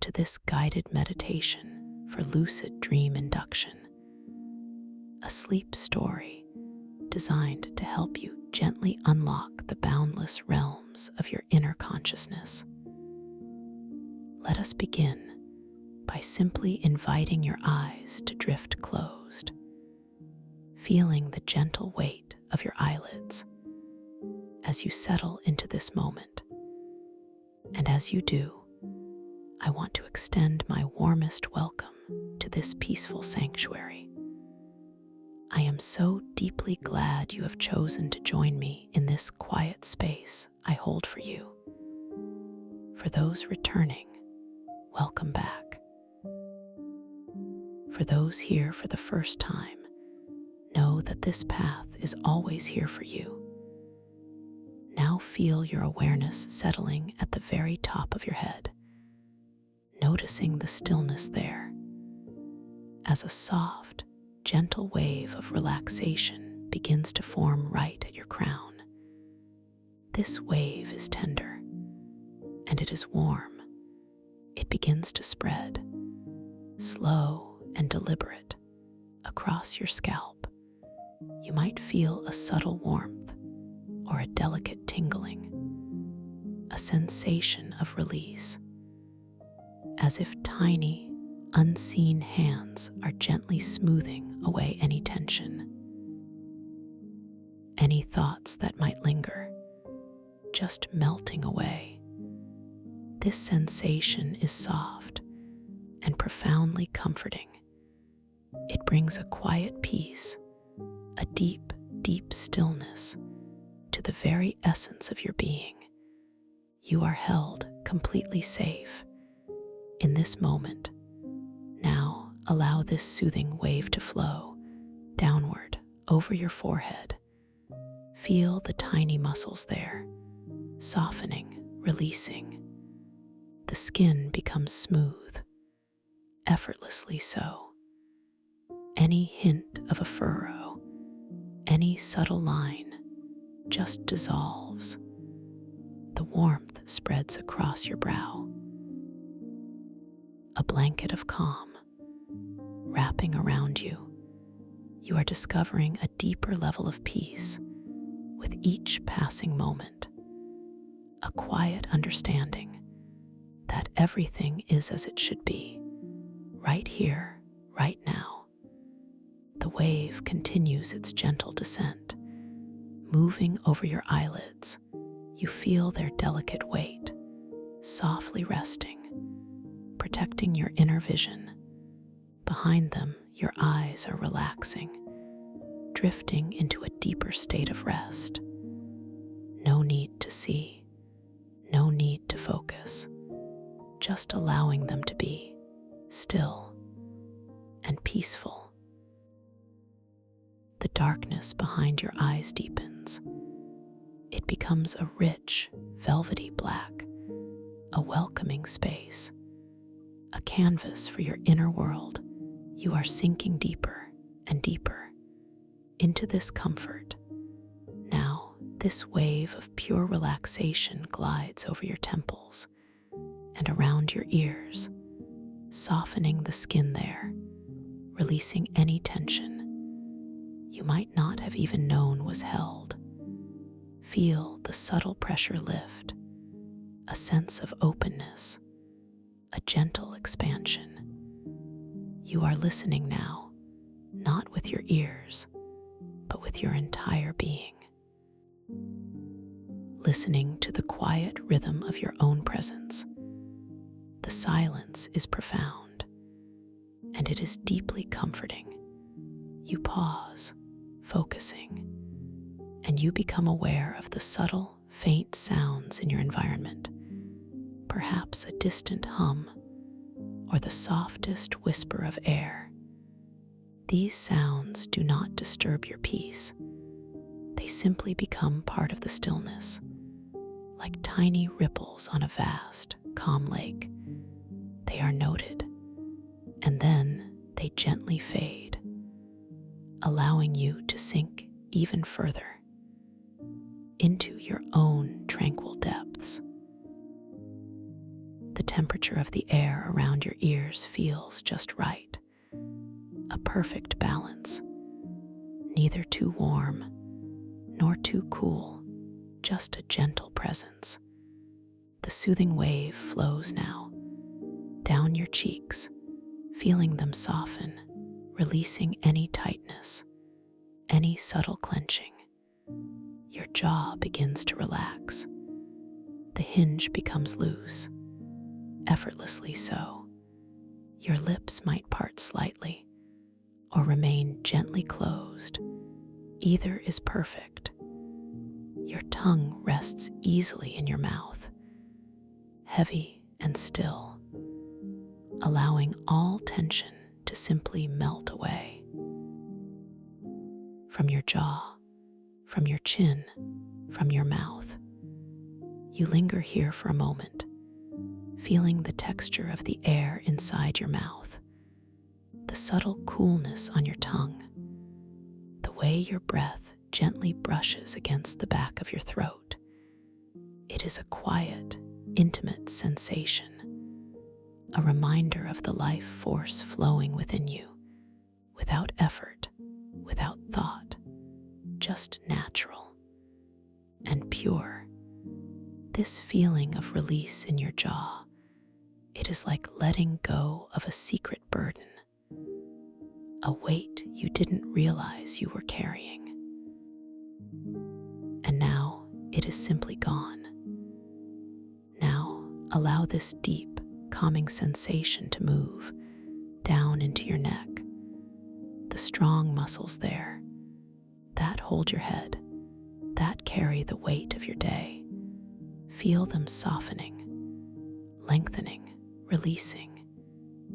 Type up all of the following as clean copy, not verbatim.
to this guided meditation for lucid dream induction, a sleep story designed to help you gently unlock the boundless realms of your inner consciousness. Let us begin by simply inviting your eyes to drift closed, feeling the gentle weight of your eyelids as you settle into this moment. And as you do, I want to extend my warmest welcome to this peaceful sanctuary. I am so deeply glad you have chosen to join me in this quiet space I hold for you. For those returning, welcome back. For those here for the first time, know that this path is always here for you. Now feel your awareness settling at the very top of your head, noticing the stillness there as a soft, gentle wave of relaxation begins to form right at your crown. This wave is tender, and it is warm. It begins to spread, slow and deliberate, across your scalp. You might feel a subtle warmth or a delicate tingling, a sensation of release, as if tiny, unseen hands are gently smoothing away any tension, any thoughts that might linger, just melting away. This sensation is soft and profoundly comforting. It brings a quiet peace, a deep, deep stillness to the very essence of your being. You are held completely safe in this moment. Now allow this soothing wave to flow downward over your forehead. Feel the tiny muscles there, softening, releasing. The skin becomes smooth, effortlessly so. Any hint of a furrow, any subtle line, just dissolves. The warmth spreads across your brow, a blanket of calm wrapping around you. You are discovering a deeper level of peace with each passing moment, a quiet understanding that everything is as it should be, right here, right now. The wave continues its gentle descent, moving over your eyelids. You feel their delicate weight, softly resting, protecting your inner vision. Behind them, your eyes are relaxing, drifting into a deeper state of rest. No need to see, no need to focus, just allowing them to be still and peaceful. The darkness behind your eyes deepens. It becomes a rich, velvety black, a welcoming space, a canvas for your inner world. You are sinking deeper and deeper into this comfort. Now, this wave of pure relaxation glides over your temples and around your ears, softening the skin there, releasing any tension you might not have even known was held. Feel the subtle pressure lift, a sense of openness, a gentle expansion. You are listening now, not with your ears, but with your entire being. Listening to the quiet rhythm of your own presence. The silence is profound, and it is deeply comforting. You pause, focusing, and you become aware of the subtle, faint sounds in your environment, perhaps a distant hum or the softest whisper of air. These sounds do not disturb your peace. They simply become part of the stillness, like tiny ripples on a vast, calm lake. They are noted, and then they gently fade, allowing you to sink even further into your own tranquil depths. The temperature temperature of the air around your ears feels just right. A perfect balance. Neither too warm nor too cool, just a gentle presence. The soothing wave flows now, down your cheeks, feeling them soften, releasing any tightness, any subtle clenching. Your jaw begins to relax. The hinge becomes loose, effortlessly so. Your lips might part slightly or remain gently closed. Either is perfect. Your tongue rests easily in your mouth, heavy and still, allowing all tension to simply melt away. From your jaw, from your chin, from your mouth, you linger here for a moment, feeling the texture of the air inside your mouth, the subtle coolness on your tongue, the way your breath gently brushes against the back of your throat. It is a quiet, intimate sensation, a reminder of the life force flowing within you, without effort, without thought, just natural and pure. This feeling of release in your jaw, it is like letting go of a secret burden, a weight you didn't realize you were carrying. And now it is simply gone. Now allow this deep, calming sensation to move down into your neck. The strong muscles there, that hold your head, that carry the weight of your day. Feel them softening, lengthening, releasing,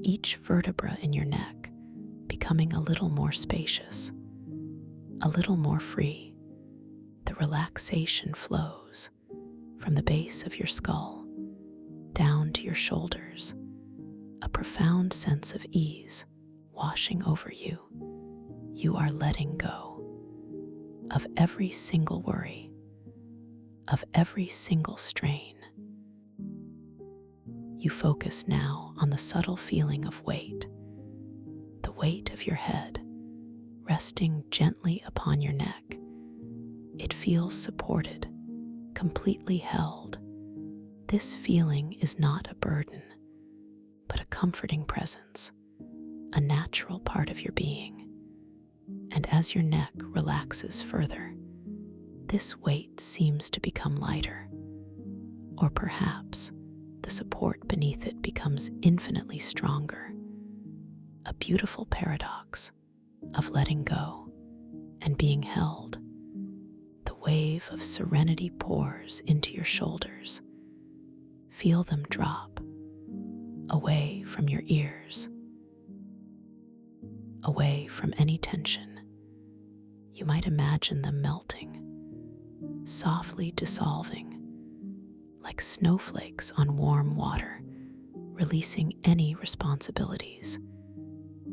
each vertebra in your neck becoming a little more spacious, a little more free. The relaxation flows from the base of your skull down to your shoulders, a profound sense of ease washing over you. You are letting go of every single worry, of every single strain. You focus now on the subtle feeling of weight, the weight of your head resting gently upon your neck. It feels supported, completely held. This feeling is not a burden, but a comforting presence, a natural part of your being. And as your neck relaxes further, this weight seems to become lighter. Or perhaps the support beneath it becomes infinitely stronger. A beautiful paradox of letting go and being held. The wave of serenity pours into your shoulders. Feel them drop away from your ears, away from any tension. You might imagine them melting, softly dissolving, like snowflakes on warm water, releasing any responsibilities,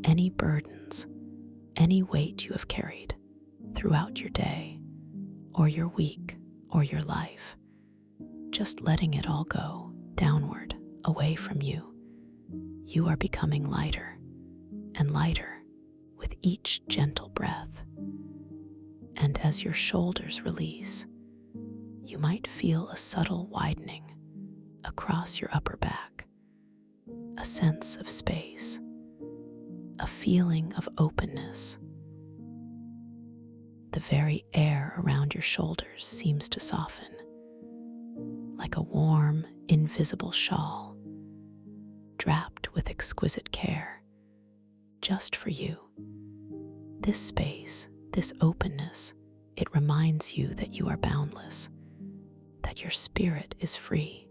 any burdens, any weight you have carried throughout your day, or your week, or your life. Just letting it all go downward, away from you. You are becoming lighter and lighter with each gentle breath. And as your shoulders release, you might feel a subtle widening across your upper back, a sense of space, a feeling of openness. The very air around your shoulders seems to soften, like a warm, invisible shawl, draped with exquisite care, just for you. This space, this openness, it reminds you that you are boundless, that your spirit is free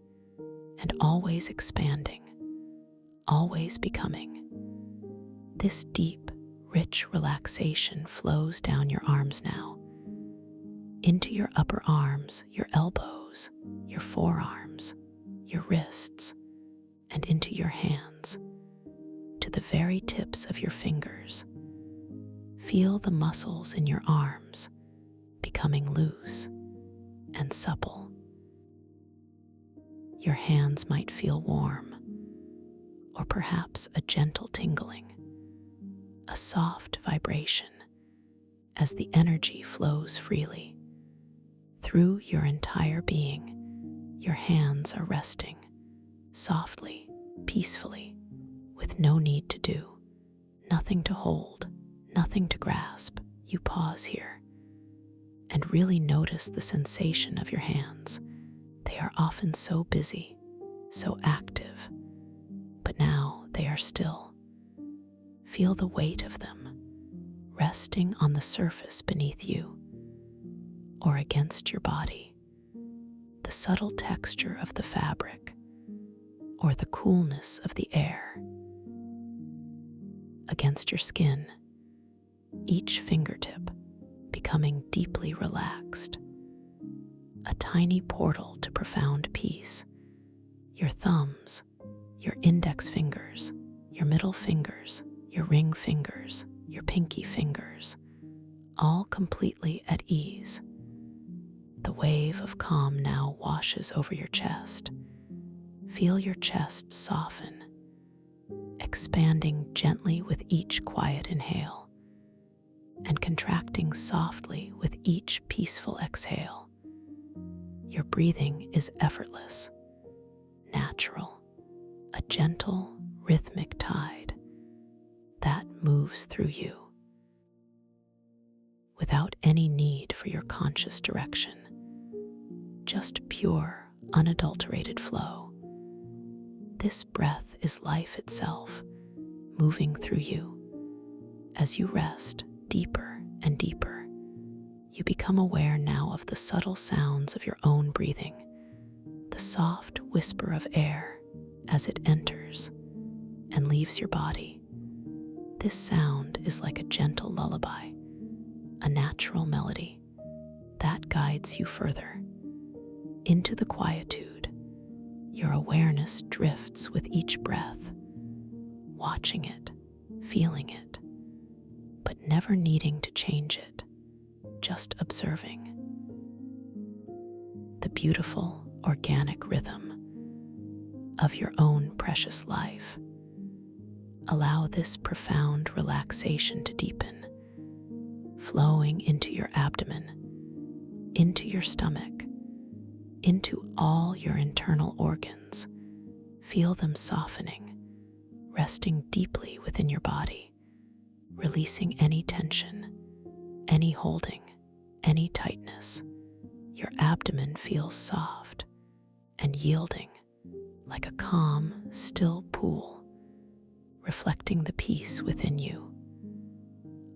and always expanding, always becoming. This deep, rich relaxation flows down your arms now, into your upper arms, your elbows, your forearms, your wrists, and into your hands, to the very tips of your fingers. Feel the muscles in your arms becoming loose and supple. Your hands might feel warm, perhaps a gentle tingling, a soft vibration as the energy flows freely. Through your entire being, your hands are resting softly, peacefully, with no need to do, nothing to hold, nothing to grasp. You pause here and really notice the sensation of your hands. They are often so busy, so active, but now they are still. Feel the weight of them resting on the surface beneath you or against your body, the subtle texture of the fabric or the coolness of the air against your skin, each fingertip becoming deeply relaxed, a tiny portal to profound peace. Your thumbs, your index fingers, your middle fingers, your ring fingers, your pinky fingers, all completely at ease. The wave of calm now washes over your chest. Feel your chest soften, expanding gently with each quiet inhale and contracting softly with each peaceful exhale. Your breathing is effortless, natural, a gentle, rhythmic tide that moves through you without any need for your conscious direction, just pure, unadulterated flow. This breath is life itself, moving through you. As you rest deeper and deeper, you become aware now of the subtle sounds of your own breathing, the soft whisper of air as it enters and leaves your body. This sound is like a gentle lullaby, a natural melody that guides you further into the quietude. Your awareness drifts with each breath, watching it, feeling it, but never needing to change it, just observing the beautiful, organic rhythm of your own precious life. Allow this profound relaxation to deepen, flowing into your abdomen, into your stomach, into all your internal organs. Feel them softening, resting deeply within your body, releasing any tension, any holding, any tightness. Your abdomen feels soft and yielding, like a calm, still pool, reflecting the peace within you.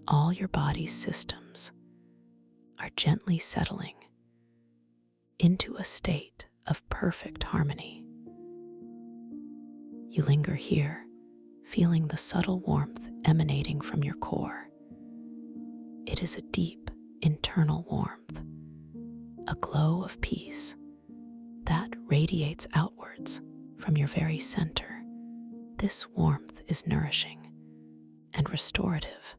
All your body's systems are gently settling into a state of perfect harmony. You linger here, feeling the subtle warmth emanating from your core. It is a deep, internal warmth, a glow of peace that radiates outwards from your very center. This warmth is nourishing and restorative.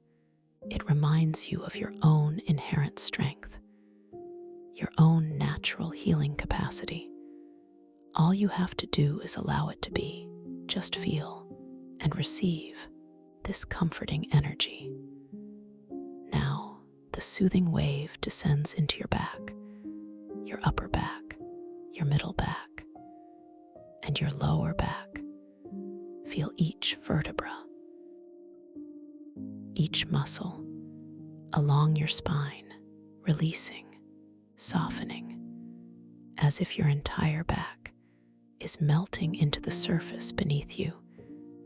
It reminds you of your own inherent strength, your own natural healing capacity. All you have to do is allow it to be. Just feel and receive this comforting energy. Now, the soothing wave descends into your back, your upper back, your middle back, and your lower back. Feel each vertebra, each muscle along your spine, releasing, softening, as if your entire back is melting into the surface beneath you,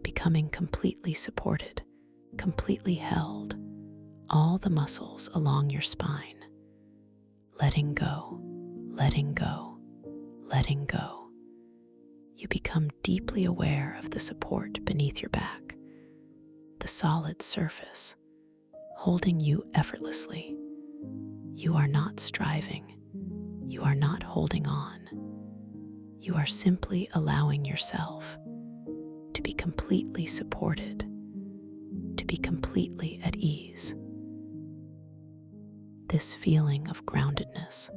becoming completely supported, completely held. All the muscles along your spine, letting go, letting go, letting go. You become deeply aware of the support beneath your back, the solid surface holding you effortlessly. You are not striving. You are not holding on. You are simply allowing yourself to be completely supported, to be completely at ease. This feeling of groundedness,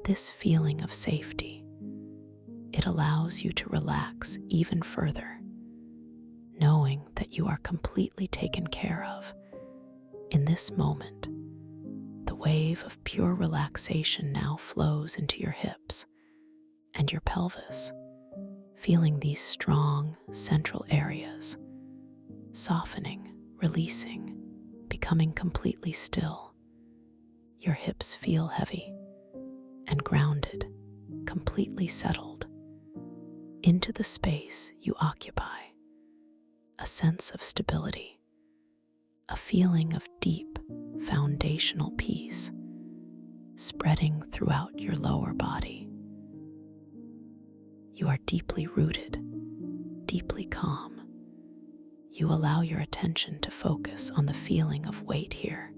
this feeling of safety, it allows you to relax even further, that you are completely taken care of. In this moment, the wave of pure relaxation now flows into your hips and your pelvis, feeling these strong central areas, softening, releasing, becoming completely still. Your hips feel heavy and grounded, completely settled into the space you occupy. A sense of stability, a feeling of deep foundational peace spreading throughout your lower body. You are deeply rooted, deeply calm. You allow your attention to focus on the feeling of weight here,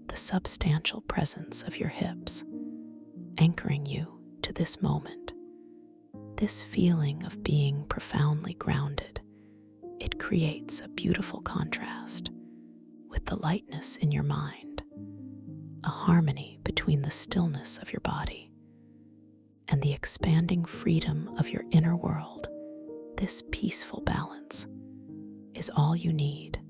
the substantial presence of your hips, anchoring you to this moment. This feeling of being profoundly grounded, it creates a beautiful contrast with the lightness in your mind, a harmony between the stillness of your body and the expanding freedom of your inner world. This peaceful balance is all you need.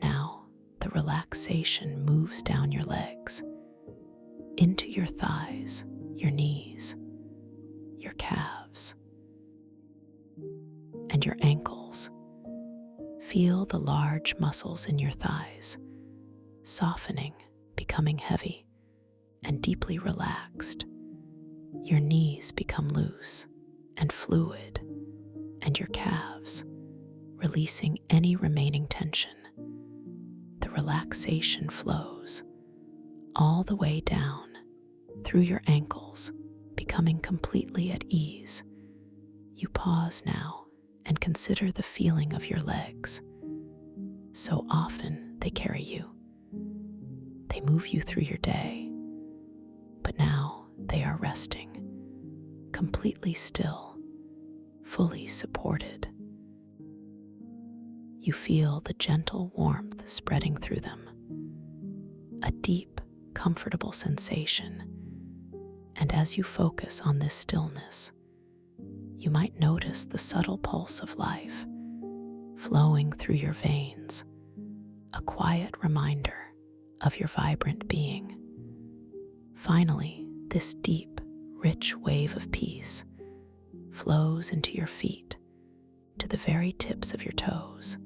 Now, the relaxation moves down your legs, into your thighs, your knees, your calves, and your ankles. Feel the large muscles in your thighs softening, becoming heavy and deeply relaxed. Your knees become loose and fluid, and your calves releasing any remaining tension. The relaxation flows all the way down through your ankles, becoming completely at ease. You pause now and consider the feeling of your legs. So often they carry you. They move you through your day, but now they are resting, completely still, fully supported. You feel the gentle warmth spreading through them, a deep, comfortable sensation. And as you focus on this stillness, you might notice the subtle pulse of life flowing through your veins, a quiet reminder of your vibrant being. Finally, this deep, rich wave of peace flows into your feet, to the very tips of your toes.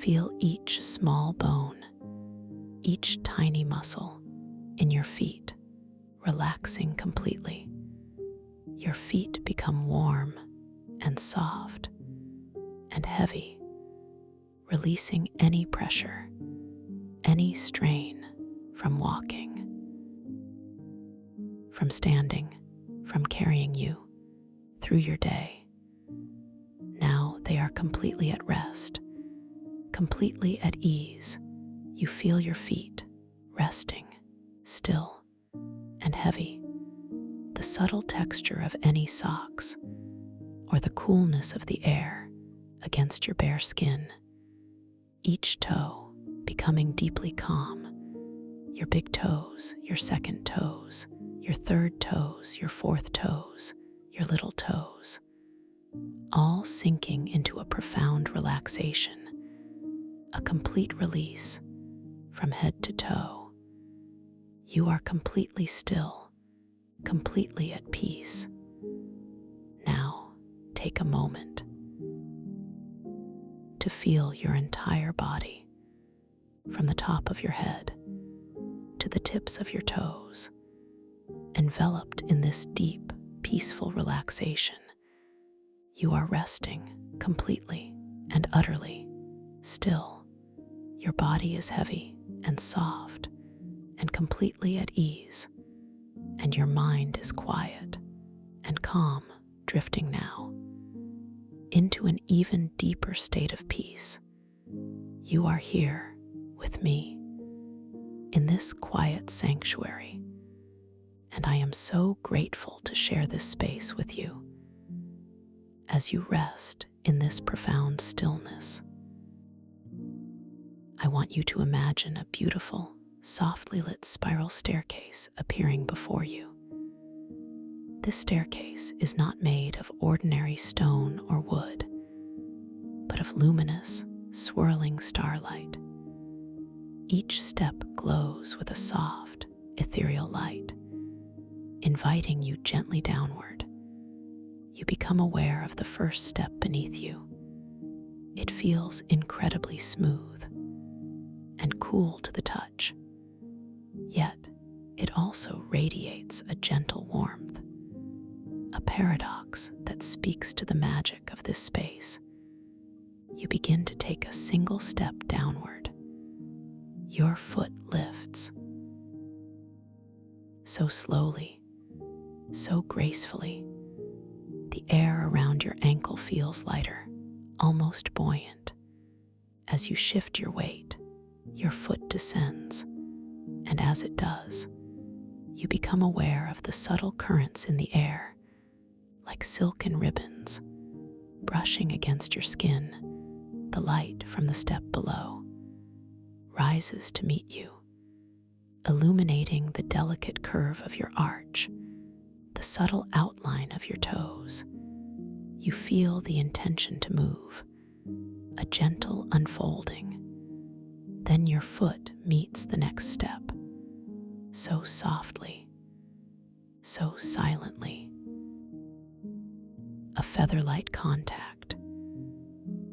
Feel each small bone, each tiny muscle in your feet relaxing completely. Your feet become warm and soft and heavy, releasing any pressure, any strain from walking, from standing, from carrying you through your day. Now they are completely at rest, completely at ease. You feel your feet resting, still and heavy. The subtle texture of any socks or the coolness of the air against your bare skin. Each toe becoming deeply calm. Your big toes, your second toes, your third toes, your fourth toes, your little toes, all sinking into a profound relaxation, a complete release from head to toe. You are completely still, completely at peace. Now, take a moment to feel your entire body, from the top of your head to the tips of your toes, enveloped in this deep, peaceful relaxation. You are resting completely and utterly still. Your body is heavy and soft and completely at ease, and your mind is quiet and calm, drifting now into an even deeper state of peace. You are here with me in this quiet sanctuary, and I am so grateful to share this space with you. As you rest in this profound stillness, I want you to imagine a beautiful, softly lit spiral staircase appearing before you. This staircase is not made of ordinary stone or wood, but but of luminous, swirling starlight. Each step glows with a soft, ethereal light, inviting you gently downward. You become aware of the first step beneath you. It feels incredibly smooth and cool to the touch, yet it also radiates a gentle warmth, a paradox that speaks to the magic of this space. You begin to take a single step downward. Your foot lifts. So slowly, so gracefully, the air around your ankle feels lighter, almost buoyant. As you shift your weight, your foot descends, and as it does, you become aware of the subtle currents in the air, like silken ribbons, brushing against your skin. The light from the step below rises to meet you, illuminating the delicate curve of your arch, the subtle outline of your toes. You feel the intention to move, a gentle unfolding. Then your foot meets the next step, so softly, so silently. A feather-light contact.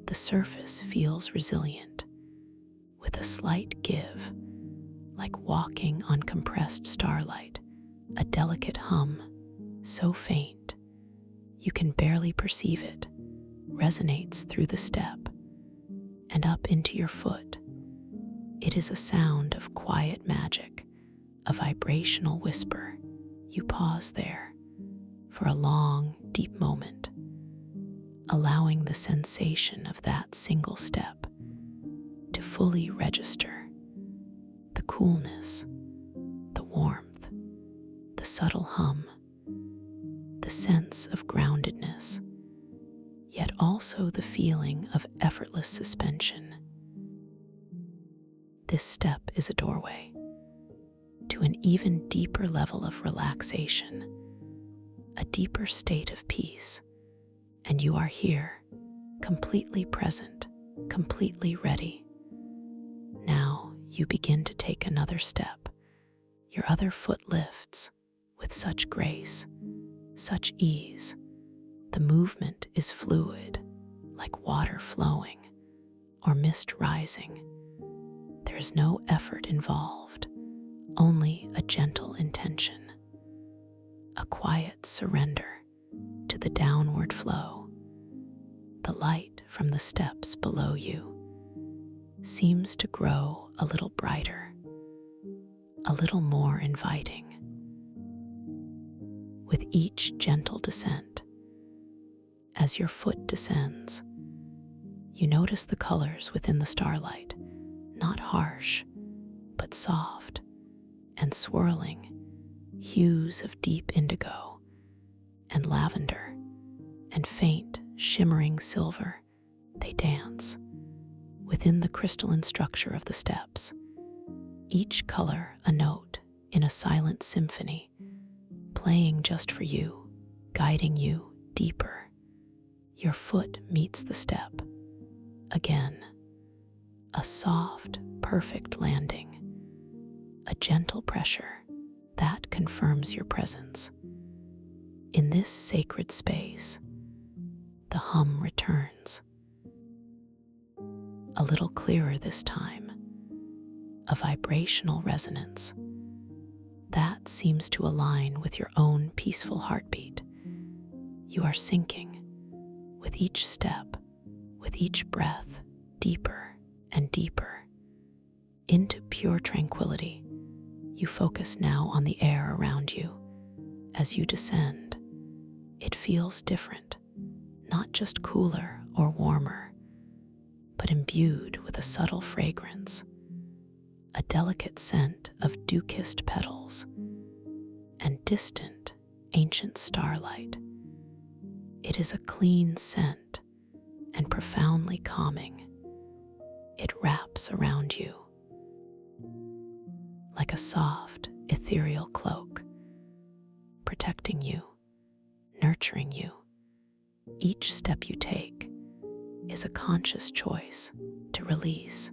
The surface feels resilient, with a slight give, like walking on compressed starlight. A delicate hum, so faint you can barely perceive it, resonates through the step and up into your foot. It is a sound of quiet magic, a vibrational whisper. You pause there for a long, deep moment, allowing the sensation of that single step to fully register. The coolness, the warmth, the subtle hum, the sense of groundedness, yet also the feeling of effortless suspension. This step is a doorway to an even deeper level of relaxation, a deeper state of peace, and you are here, completely present, completely ready. Now you begin to take another step. Your other foot lifts with such grace, such ease. The movement is fluid, like water flowing or mist rising. There is no effort involved, only a gentle intention, a quiet surrender to the downward flow. The light from the steps below you seems to grow a little brighter, a little more inviting. With each gentle descent, as your foot descends, you notice the colors within the starlight, not harsh, but soft and swirling, hues of deep indigo and lavender and faint, shimmering silver. They dance within the crystalline structure of the steps, each color a note in a silent symphony, playing just for you, guiding you deeper. Your foot meets the step. Again, a soft, perfect landing, a gentle pressure that confirms your presence. In this sacred space, the hum returns, a little clearer this time, a vibrational resonance that seems to align with your own peaceful heartbeat. You are sinking with each step, with each breath, deeper and deeper into pure tranquility. You focus now on the air around you. As you descend, it feels different, not just cooler or warmer, but imbued with a subtle fragrance, a delicate scent of dew-kissed petals and distant, ancient starlight. It is a clean scent and profoundly calming. It wraps around you like a soft, ethereal cloak, protecting you, nurturing you. Each step you take is a conscious choice to release,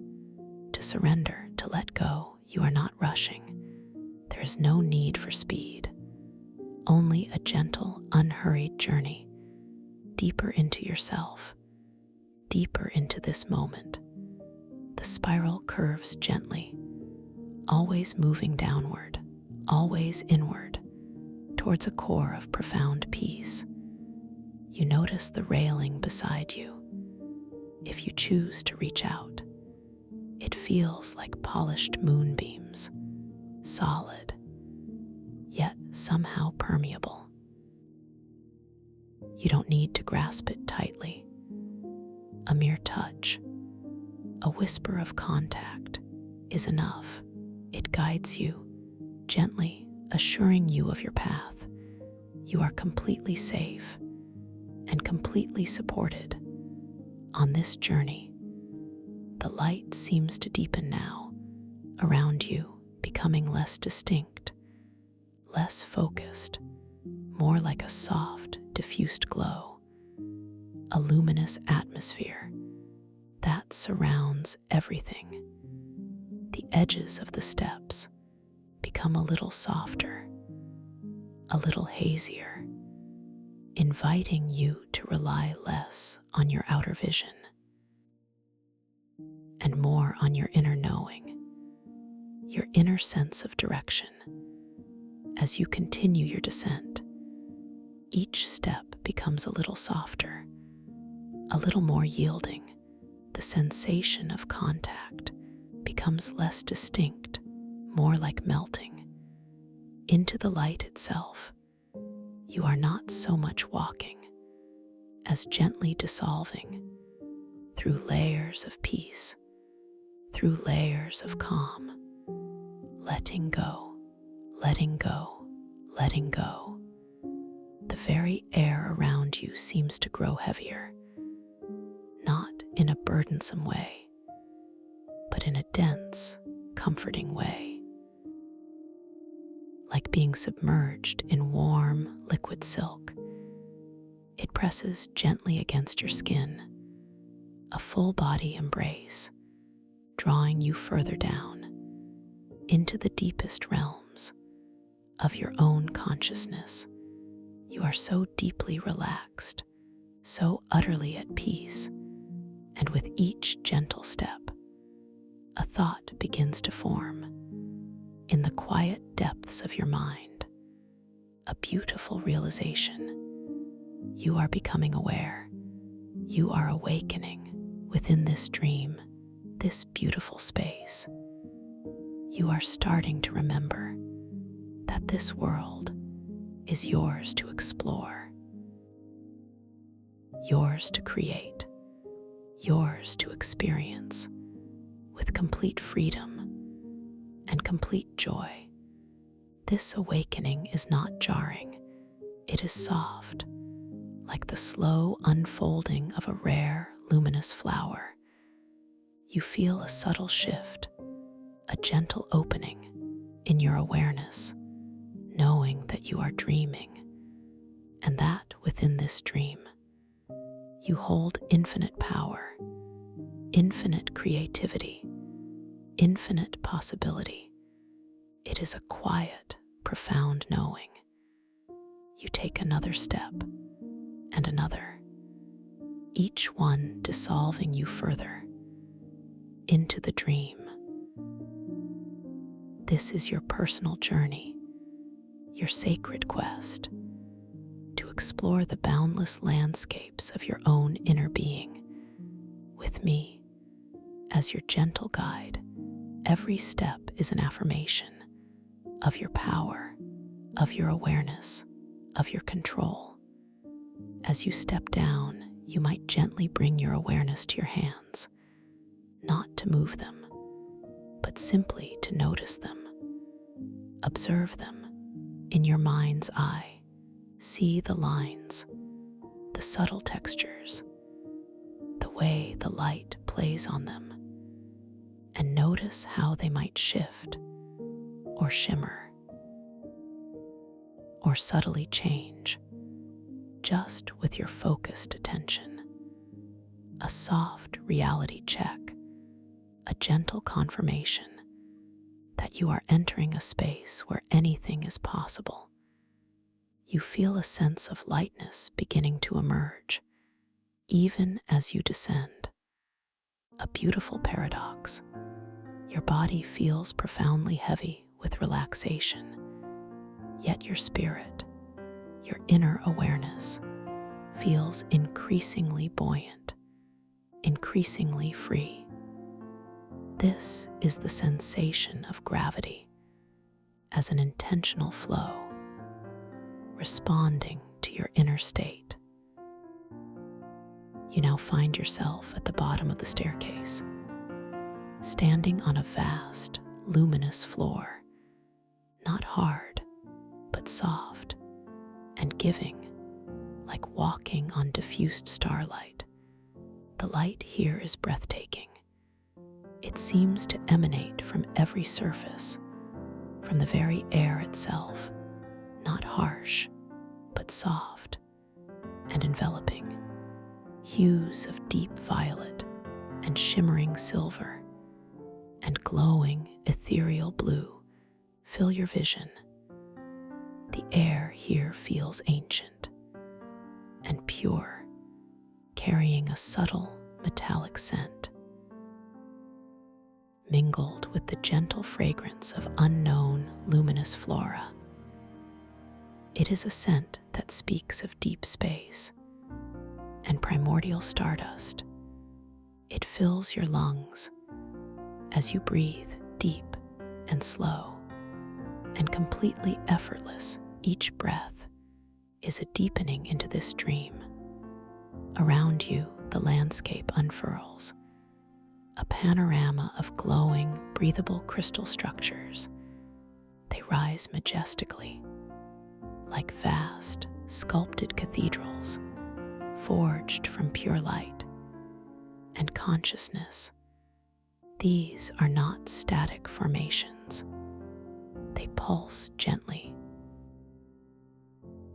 to surrender, to let go. You are not rushing. There is no need for speed, only a gentle, unhurried journey deeper into yourself, deeper into this moment. The spiral curves gently, always moving downward, always inward, towards a core of profound peace. You notice the railing beside you. If you choose to reach out, it feels like polished moonbeams, solid, yet somehow permeable. You don't need to grasp it tightly. A mere touch, a whisper of contact is enough. It guides you, gently assuring you of your path. You are completely safe and completely supported. On this journey, the light seems to deepen now, around you, becoming less distinct, less focused, more like a soft, diffused glow, a luminous atmosphere that surrounds everything. The edges of the steps become a little softer, a little hazier, inviting you to rely less on your outer vision and more on your inner knowing, your inner sense of direction. As you continue your descent, each step becomes a little softer, a little more yielding. The sensation of contact becomes less distinct, more like melting into the light itself. You are not so much walking as gently dissolving through layers of peace, through layers of calm, letting go, letting go, letting go. The very air around you seems to grow heavier, not in a burdensome way, but in a dense, comforting way. Like being submerged in warm, liquid silk. It presses gently against your skin, a full body embrace, drawing you further down into the deepest realms of your own consciousness. You are so deeply relaxed, so utterly at peace, and with each gentle step, a thought begins to form in the quiet depths of your mind, a beautiful realization. You are becoming aware. You are awakening within this dream, this beautiful space. You are starting to remember that this world is yours to explore, yours to create, yours to experience with complete freedom and complete joy. This awakening is not jarring. It is soft, like the slow unfolding of a rare, luminous flower. You feel a subtle shift, a gentle opening in your awareness, knowing that you are dreaming, and that within this dream, you hold infinite power, infinite creativity, infinite possibility. It is a quiet, profound knowing. You take another step and another, each one dissolving you further into the dream. This is your personal journey, your sacred quest to explore the boundless landscapes of your own inner being. With me as your gentle guide, every step is an affirmation of your power, of your awareness, of your control. As you step down, you might gently bring your awareness to your hands, not to move them, but simply to notice them. Observe them in your mind's eye. See the lines, the subtle textures, the way the light plays on them, and notice how they might shift or shimmer or subtly change just with your focused attention. a soft reality check, a gentle confirmation that you are entering a space where anything is possible. You feel a sense of lightness beginning to emerge, even as you descend. A beautiful paradox. Your body feels profoundly heavy with relaxation, yet your spirit, your inner awareness, feels increasingly buoyant, increasingly free. This is the sensation of gravity as an intentional flow, responding to your inner state. You now find yourself at the bottom of the staircase, standing on a vast, luminous floor, not hard, but soft and giving, like walking on diffused starlight. The light here is breathtaking. It seems to emanate from every surface, from the very air itself, not harsh, but soft and enveloping. Hues of deep violet and shimmering silver and glowing ethereal blue fill your vision. The air here feels ancient and pure, carrying a subtle metallic scent, mingled with the gentle fragrance of unknown luminous flora. It is a scent that speaks of deep space and primordial stardust. It fills your lungs as you breathe deep and slow and completely effortless. Each breath is a deepening into this dream. Around you, the landscape unfurls, a panorama of glowing, breathable crystal structures. They rise majestically, like vast, sculpted cathedrals, forged from pure light and consciousness. These are not static formations. They pulse gently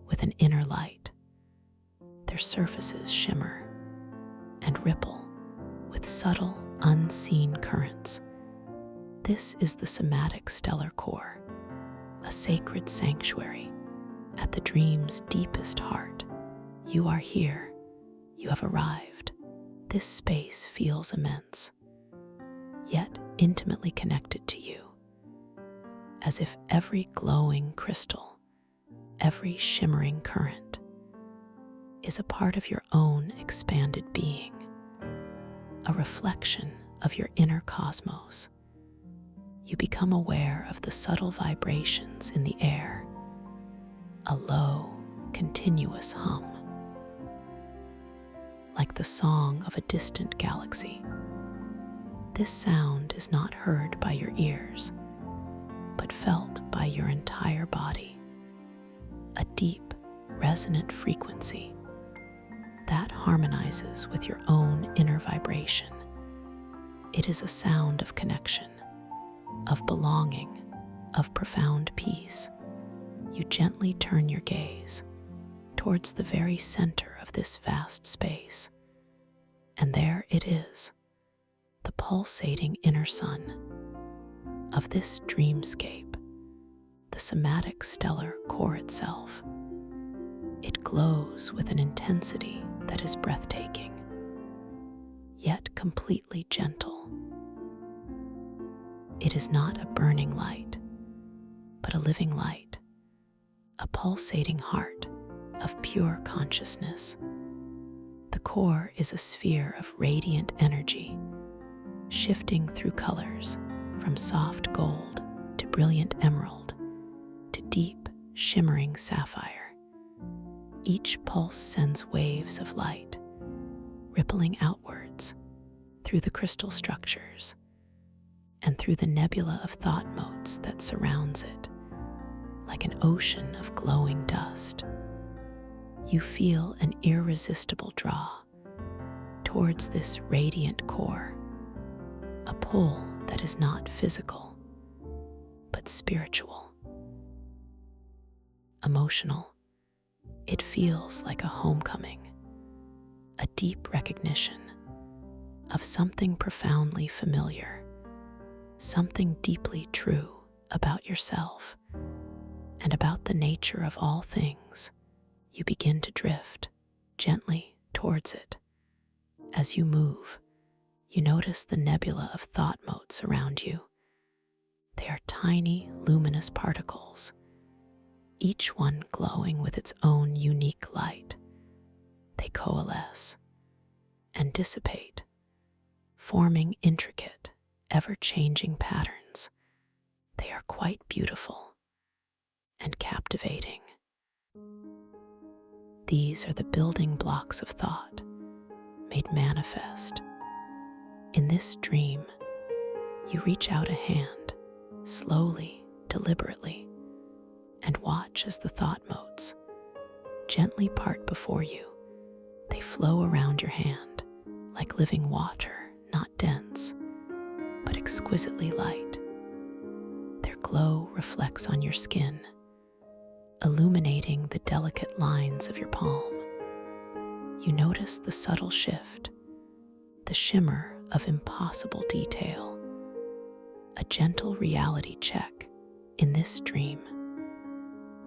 with an inner light. Their surfaces shimmer and ripple with subtle, unseen currents. This is the somatic stellar core, a sacred sanctuary at the dream's deepest heart. You are here. You have arrived. This space feels immense, yet intimately connected to you, as if every glowing crystal, every shimmering current, is a part of your own expanded being, a reflection of your inner cosmos. You become aware of the subtle vibrations in the air, a low, continuous hum, like the song of a distant galaxy. This sound is not heard by your ears, but felt by your entire body, a deep, resonant frequency that harmonizes with your own inner vibration. It is a sound of connection, of belonging, of profound peace. You gently turn your gaze towards the very center of this vast space, and there it is, the pulsating inner sun of this dreamscape, the somatic stellar core itself. It glows with an intensity that is breathtaking, yet completely gentle. It is not a burning light, but a living light, a pulsating heart of pure consciousness. The core is a sphere of radiant energy, shifting through colors from soft gold to brilliant emerald to deep, shimmering sapphire. Each pulse sends waves of light, rippling outwards through the crystal structures and through the nebula of thought motes that surrounds it, like an ocean of glowing dust. You feel an irresistible draw towards this radiant core, a pull that is not physical, but spiritual, emotional. It feels like a homecoming, a deep recognition of something profoundly familiar, something deeply true about yourself and about the nature of all things. You begin to drift gently towards it. As you move, you notice the nebula of thought motes around you. They are tiny, luminous particles, each one glowing with its own unique light. They coalesce and dissipate, forming intricate, ever-changing patterns. They are quite beautiful and captivating. These are the building blocks of thought made manifest. In this dream, you reach out a hand, slowly, deliberately, and watch as the thought motes gently part before you. They flow around your hand like living water, not dense, but exquisitely light. Their glow reflects on your skin, illuminating the delicate lines of your palm. You notice the subtle shift, the shimmer of impossible detail, a gentle reality check. In this dream,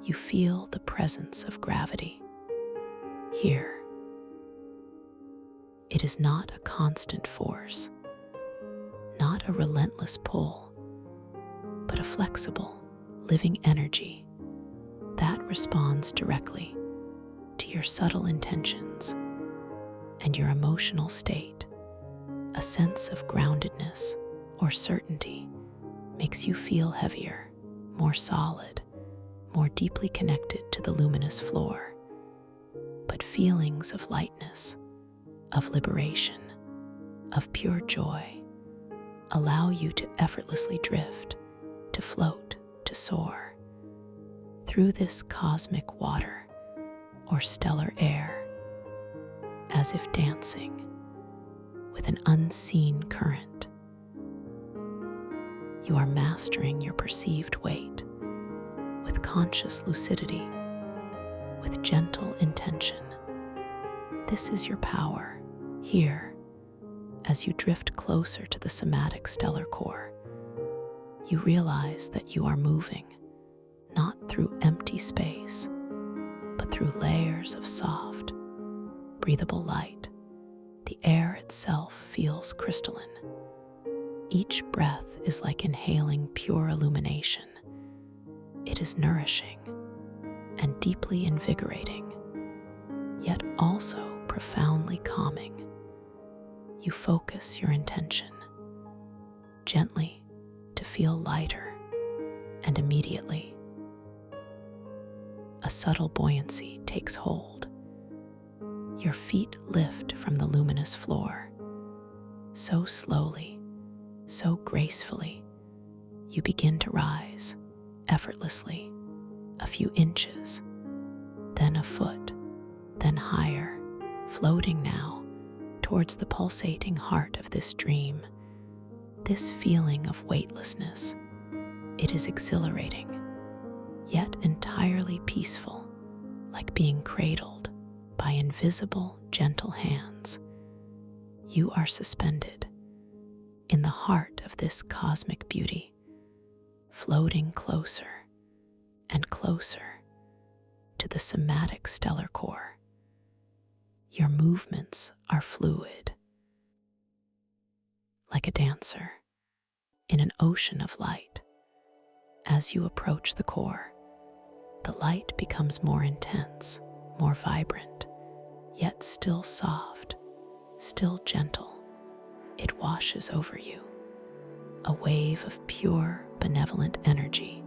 you feel the presence of gravity. Here, it is not a constant force, not a relentless pull, but a flexible, living energy that responds directly to your subtle intentions and your emotional state. A sense of groundedness or certainty makes you feel heavier, more solid, more deeply connected to the luminous floor. But feelings of lightness, of liberation, of pure joy allow you to effortlessly drift, to float, to soar through this cosmic water or stellar air, as if dancing with an unseen current. You are mastering your perceived weight with conscious lucidity, with gentle intention. This is your power. Here, as you drift closer to the somatic stellar core, you realize that you are moving not through empty space, but through layers of soft, breathable light. The air itself feels crystalline. Each breath is like inhaling pure illumination. It is nourishing and deeply invigorating, yet also profoundly calming. You focus your intention gently to feel lighter, and immediately a subtle buoyancy takes hold. Your feet lift from the luminous floor. So slowly, so gracefully, you begin to rise, effortlessly, a few inches, then a foot, then higher, floating now towards the pulsating heart of this dream. This feeling of weightlessness, it is exhilarating, yet entirely peaceful, like being cradled by invisible, gentle hands. You are suspended in the heart of this cosmic beauty, floating closer and closer to the somatic stellar core. Your movements are fluid, like a dancer in an ocean of light. As you approach the core, the light becomes more intense, more vibrant, yet still soft, still gentle. It washes over you, a wave of pure, benevolent energy.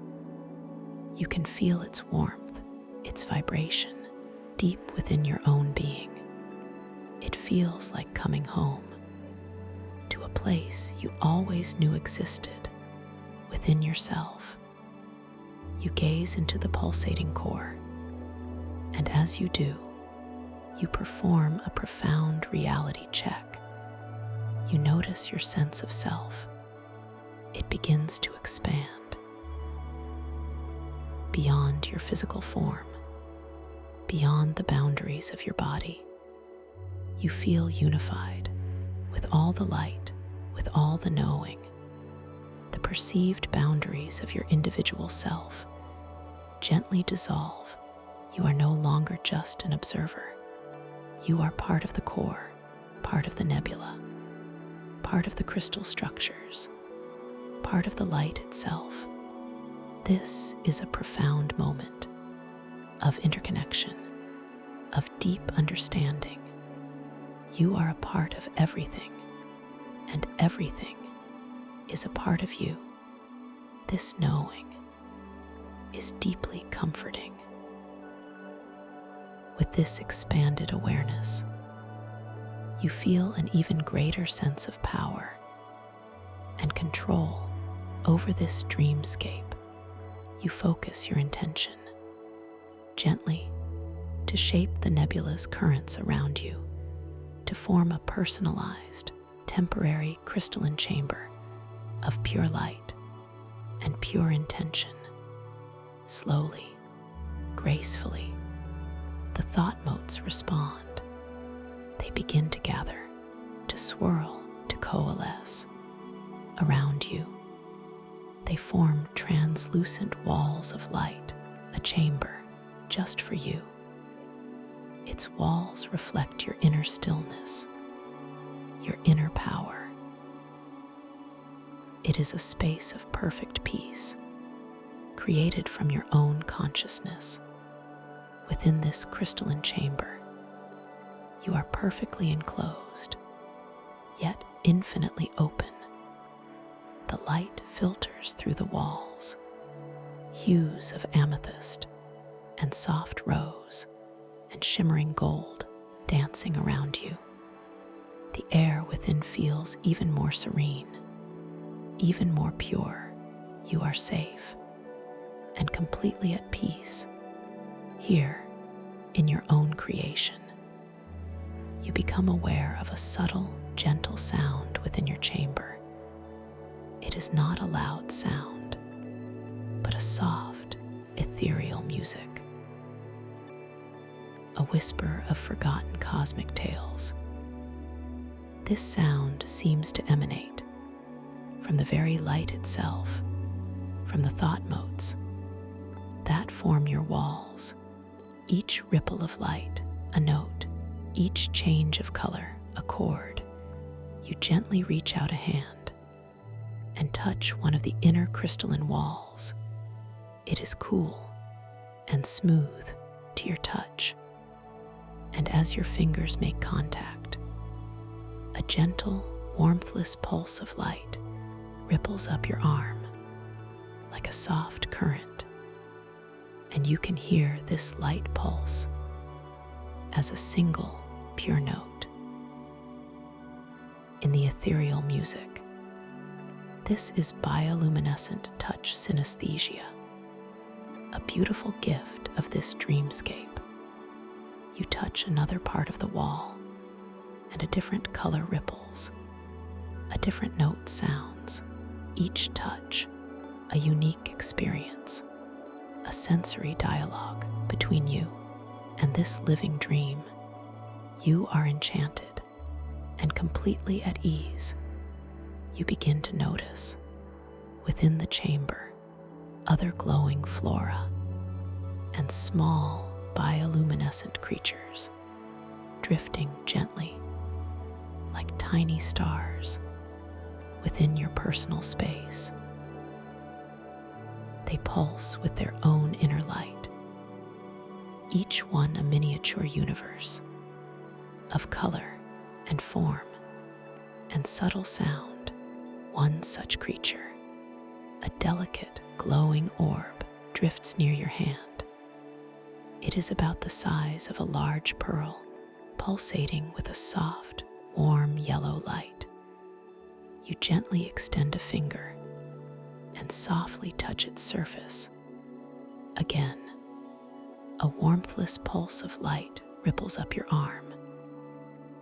You can feel its warmth, its vibration, deep within your own being. It feels like coming home to a place you always knew existed within yourself. You gaze into the pulsating core, and as you do, you perform a profound reality check. You notice your sense of self. It begins to expand beyond your physical form, beyond the boundaries of your body. You feel unified with with all the light, with all the knowing, the perceived boundaries of your individual self gently dissolve. You are no longer just an observer. You are part of the core, part of the nebula, part of the crystal structures, part of the light itself. This is a profound moment of interconnection, of deep understanding. You are a part of everything, and everything is a part of you. This knowing is deeply comforting. With this expanded awareness, you feel an even greater sense of power and control over this dreamscape. You focus your intention gently to shape the nebula's currents around you, to form a personalized, temporary crystalline chamber of pure light and pure intention. Slowly, gracefully, the thought motes respond. They begin to gather, to swirl, to coalesce around you. They form translucent walls of light, a chamber just for you. Its walls reflect your inner stillness, your inner power. It is a space of perfect peace, created from your own consciousness. Within this crystalline chamber, you are perfectly enclosed, yet infinitely open. The light filters through the walls, hues of amethyst and soft rose and shimmering gold dancing around you. The air within feels even more serene, even more pure. You are safe and completely at peace here in your own creation. You become aware of a subtle, gentle sound within your chamber. It is not a loud sound, but a soft, ethereal music. A whisper of forgotten cosmic tales. This sound seems to emanate from the very light itself, from the thought motes that form your walls. Each ripple of light, a note, each change of color, a chord. You gently reach out a hand and touch one of the inner crystalline walls. It is cool and smooth to your touch, and as your fingers make contact, a gentle, warmthless pulse of light ripples up your arm like a soft current, and you can hear this light pulse as a single pure note in the ethereal music. This is bioluminescent touch synesthesia, a beautiful gift of this dreamscape. You touch another part of the wall, and a different color ripples, a different note sounds. Each touch, a unique experience, a sensory dialogue between you and this living dream. You are enchanted and completely at ease. You begin to notice, within the chamber, other glowing flora and small bioluminescent creatures drifting gently like tiny stars within your personal space. They pulse with their own inner light, each one a miniature universe of color and form and subtle sound. One such creature, a delicate glowing orb, drifts near your hand. It is about the size of a large pearl, pulsating with a soft, warm yellow light. You gently extend a finger and softly touch its surface. Again, a warmthless pulse of light ripples up your arm,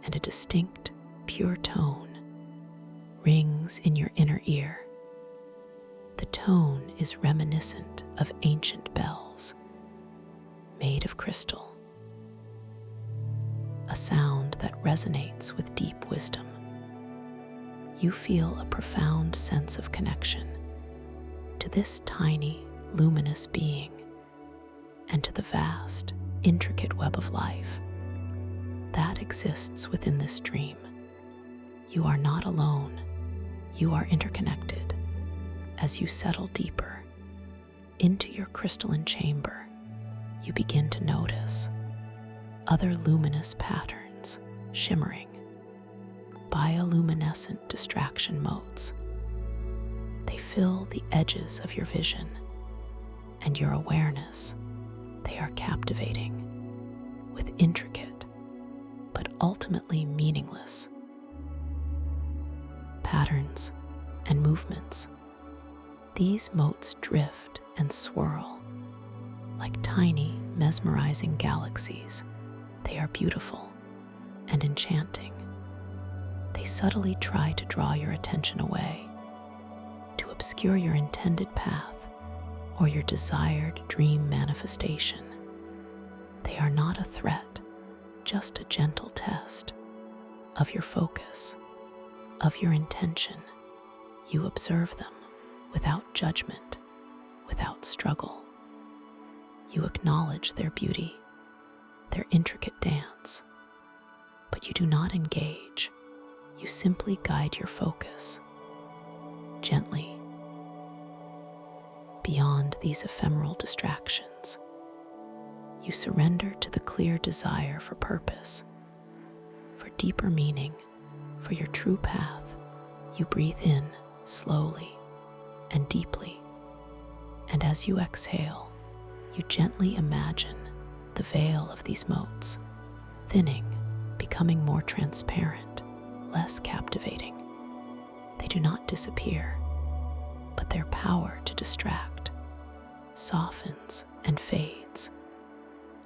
and a distinct, pure tone rings in your inner ear. The tone is reminiscent of ancient bells made of crystal, a sound that resonates with deep wisdom. you feel a profound sense of connection to this tiny, luminous being and to the vast, intricate web of life that exists within this dream. You are not alone. You are interconnected. As you settle deeper into your crystalline chamber, you begin to notice other luminous patterns shimmering, bioluminescent distraction motes. They fill the edges of your vision and your awareness. They are captivating with intricate but ultimately meaningless patterns and movements. These motes drift and swirl like tiny, mesmerizing galaxies. They are beautiful and enchanting. They subtly try to draw your attention away, to obscure your intended path or your desired dream manifestation. They are not a threat, just a gentle test of your focus, of your intention. You observe them without judgment, without struggle. You acknowledge their beauty, their intricate dance, but you do not engage. You simply guide your focus gently beyond these ephemeral distractions. You surrender to the clear desire for purpose, for deeper meaning, for your true path. You breathe in slowly and deeply, and as you exhale, you gently imagine the veil of these motes thinning, becoming more transparent, less captivating. They do not disappear, but their power to distract softens and fades,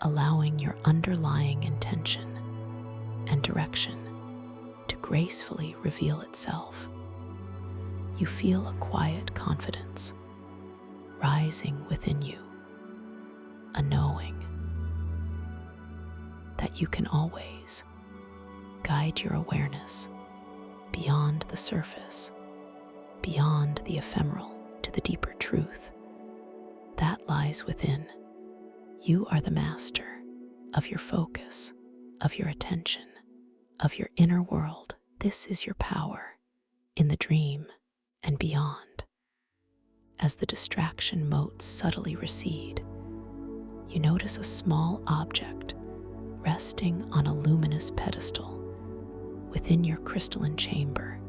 allowing your underlying intention and direction to gracefully reveal itself. You feel a quiet confidence rising within you, a knowing that you can always guide your awareness beyond the surface, beyond the ephemeral, to the deeper truth that lies within. You are the master of your focus, of your attention, of your inner world. This is your power in the dream and beyond. As the distraction motes subtly recede, you notice a small object resting on a luminous pedestal within your crystalline chamber.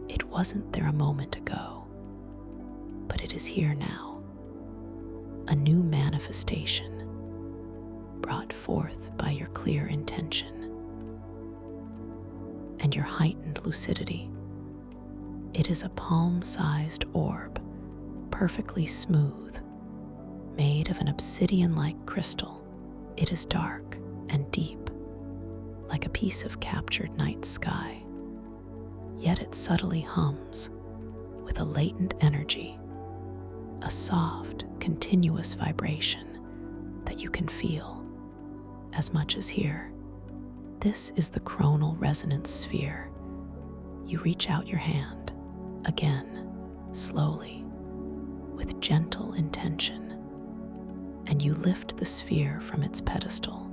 It wasn't there a moment ago, but it is here now. A new manifestation brought forth by your clear intention and your heightened lucidity. It is a palm-sized orb, perfectly smooth, made of an obsidian-like crystal. It is dark and deep, like a piece of captured night sky. Yet it subtly hums with a latent energy, a soft, continuous vibration that you can feel as much as hear. This is the coronal resonance sphere. You reach out your hand, again, slowly, with gentle intention, and you lift the sphere from its pedestal.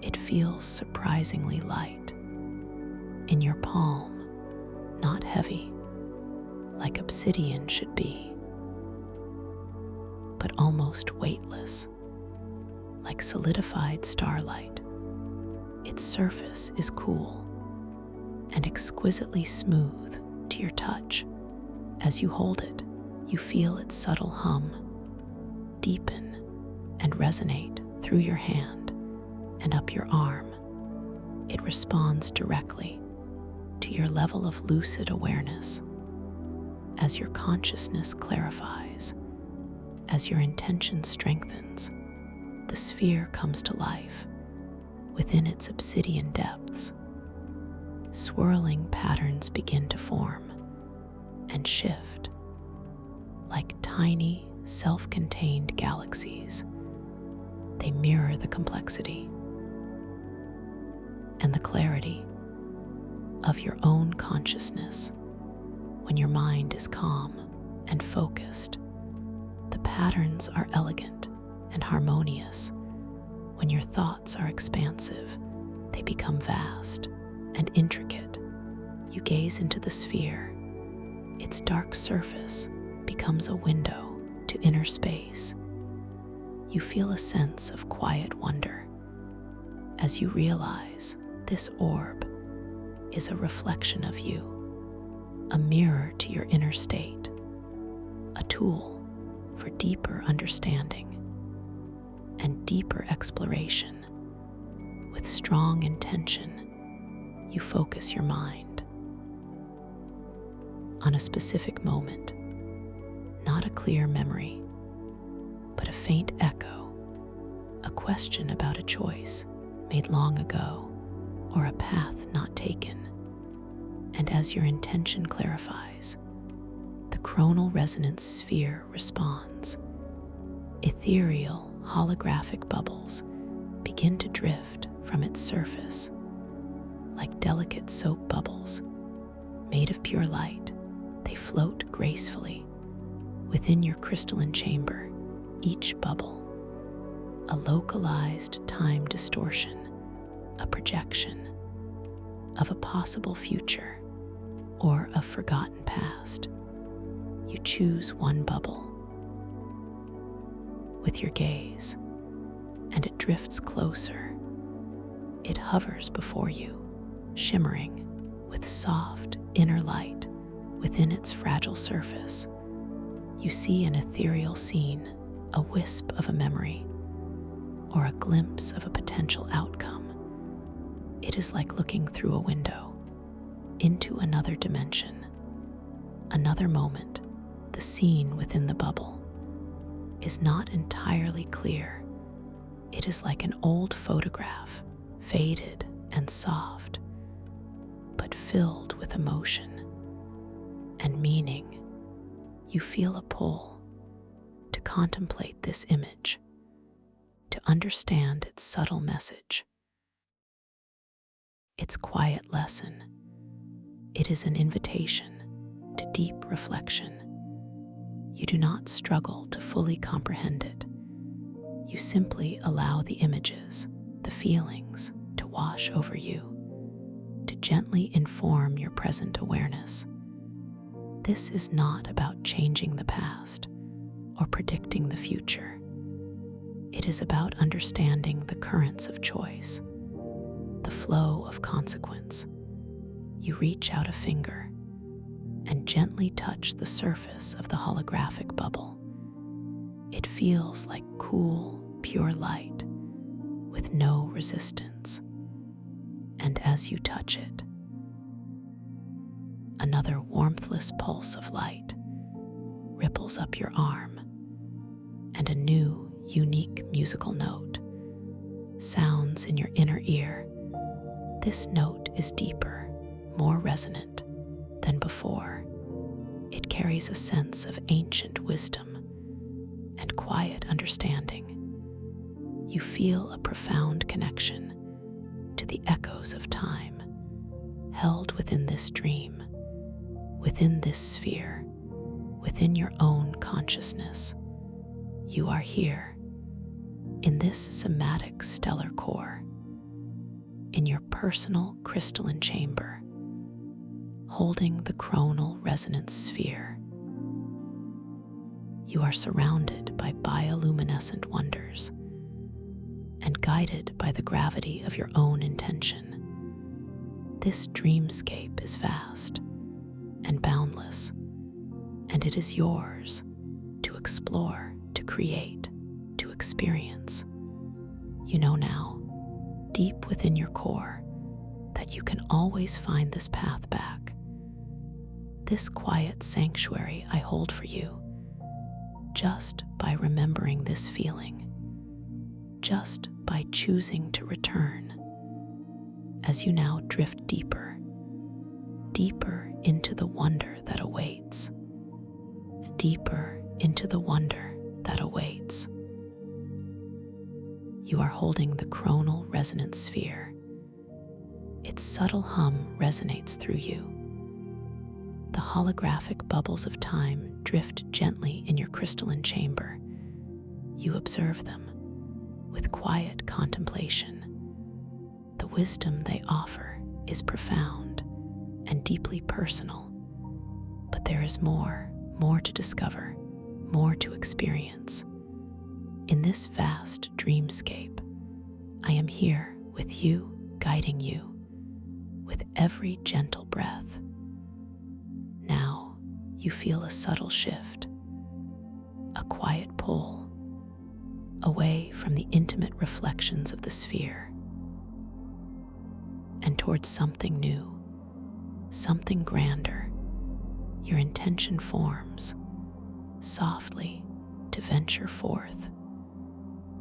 It feels surprisingly light in your palm, not heavy, like obsidian should be, but almost weightless, like solidified starlight. Its surface is cool and exquisitely smooth to your touch. As you hold it, you feel its subtle hum deepen and resonate through your hand and up your arm. It responds directly to your level of lucid awareness. As your consciousness clarifies, as your intention strengthens, the sphere comes to life within its obsidian depths. Swirling patterns begin to form and shift like tiny, self-contained galaxies. They mirror the complexity and the clarity of your own consciousness. When your mind is calm and focused, the patterns are elegant and harmonious. When your thoughts are expansive, they become vast and intricate. You gaze into the sphere. Its dark surface becomes a window to inner space. You feel a sense of quiet wonder as you realize this orb is a reflection of you, a mirror to your inner state, a tool for deeper understanding and deeper exploration. With strong intention, you focus your mind on a specific moment, not a clear memory, but a faint echo, a question about a choice made long ago or a path not taken. And as your intention clarifies, the chronal resonance sphere responds. Ethereal, holographic bubbles begin to drift from its surface. Like delicate soap bubbles made of pure light, they float gracefully within your crystalline chamber. Each bubble, a localized time distortion, a projection of a possible future or a forgotten past. You choose one bubble with your gaze, and it drifts closer. It hovers before you, shimmering with soft inner light within its fragile surface. You see an ethereal scene, a wisp of a memory, or a glimpse of a potential outcome. It is like looking through a window into another dimension, another moment. The scene within the bubble is not entirely clear. It is like an old photograph, faded and soft, but filled with emotion and meaning. You feel a pull to contemplate this image, to understand its subtle message, its quiet lesson. It is an invitation to deep reflection. You do not struggle to fully comprehend it. You simply allow the images, the feelings, to wash over you, to gently inform your present awareness. This is not about changing the past or predicting the future. It is about understanding the currents of choice, the flow of consequence. You reach out a finger and gently touch the surface of the holographic bubble. It feels like cool, pure light with no resistance. And as you touch it, another warmthless pulse of light ripples up your arm, and a new, unique musical note sounds in your inner ear. This note is deeper, more resonant than before. It carries a sense of ancient wisdom and quiet understanding. You feel a profound connection to the echoes of time, held within this dream, within this sphere, within your own consciousness. You are here, in this somatic stellar core, in your personal crystalline chamber, holding the chronal resonance sphere. You are surrounded by bioluminescent wonders and guided by the gravity of your own intention. This dreamscape is vast and boundless, and it is yours to explore, to create, to experience. You know now, deep within your core, that you can always find this path back, this quiet sanctuary I hold for you, just by remembering this feeling, just by choosing to return. As you now drift deeper, deeper into the wonder that awaits, deeper into the wonder that awaits. You are holding the chronal resonance sphere. Its subtle hum resonates through you. The holographic bubbles of time drift gently in your crystalline chamber. You observe them with quiet contemplation. The wisdom they offer is profound and deeply personal, but there is more to discover, more to experience. In this vast dreamscape, I am here with you, guiding you with every gentle breath. Now you feel a subtle shift, a quiet pull away from the intimate reflections of the sphere and towards something new, something grander. Your intention forms softly to venture forth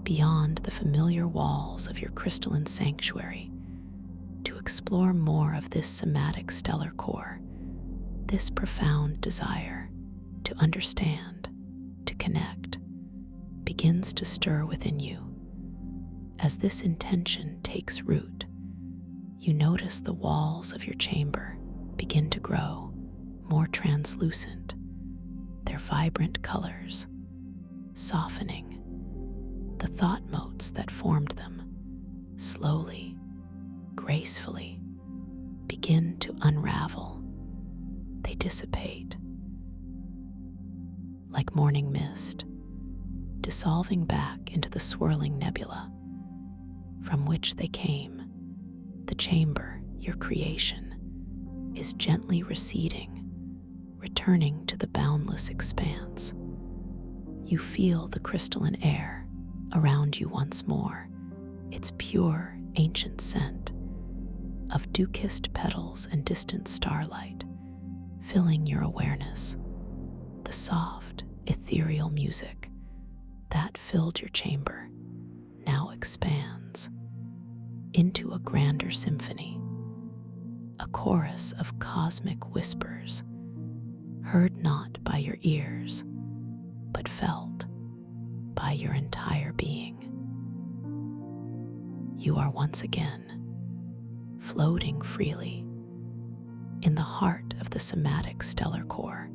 beyond the familiar walls of your crystalline sanctuary, to explore more of this somatic stellar core, this profound desire to understand, to connect, begins to stir within you. As this intention takes root, you notice the walls of your chamber begin to grow more translucent, their vibrant colors softening the thought motes that formed them. Slowly, gracefully, begin to unravel. They dissipate like morning mist, dissolving back into the swirling nebula from which they came. The chamber, your creation, is gently receding, returning to the boundless expanse. You feel the crystalline air around you once more, its pure, ancient scent of dew-kissed petals and distant starlight filling your awareness. The soft, ethereal music that filled your chamber now expands into a grander symphony, a chorus of cosmic whispers, heard not by your ears, but felt by your entire being. You are once again floating freely in the heart of the somatic stellar core.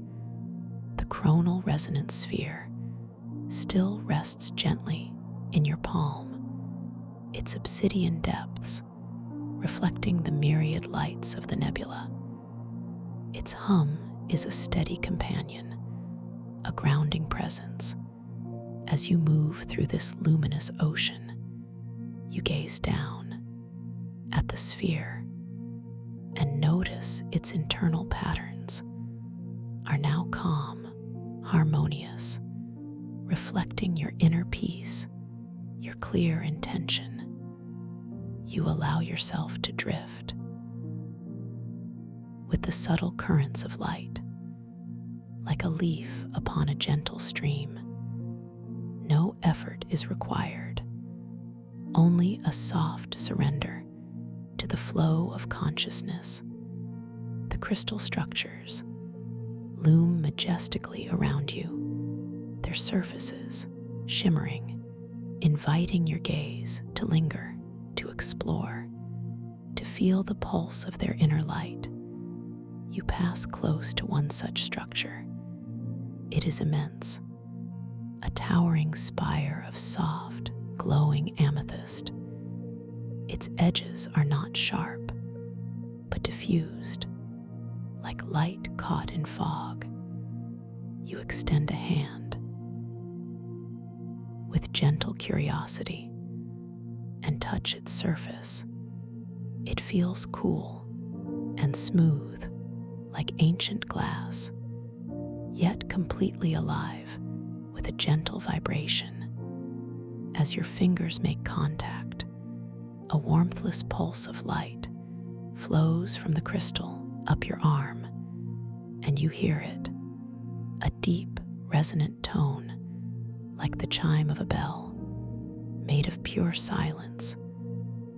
The chronal resonance sphere still rests gently in your palm, its obsidian depths reflecting the myriad lights of the nebula. Its hum is a steady companion, a grounding presence. As you move through this luminous ocean, you gaze down at the sphere and notice its internal patterns are now calm, harmonious, reflecting your inner peace, your clear intention. You allow yourself to drift with the subtle currents of light, like a leaf upon a gentle stream. No effort is required, only a soft surrender to the flow of consciousness. The crystal structures loom majestically around you, their surfaces shimmering, inviting your gaze to linger, to explore, to feel the pulse of their inner light. You pass close to one such structure. It is immense, a towering spire of soft, glowing amethyst. Its edges are not sharp, but diffused, like light caught in fog. You extend a hand with gentle curiosity and touch its surface. It feels cool and smooth, like ancient glass, yet completely alive with a gentle vibration. As your fingers make contact, a warmthless pulse of light flows from the crystal up your arm, and you hear it, a deep, resonant tone like the chime of a bell, made of pure silence.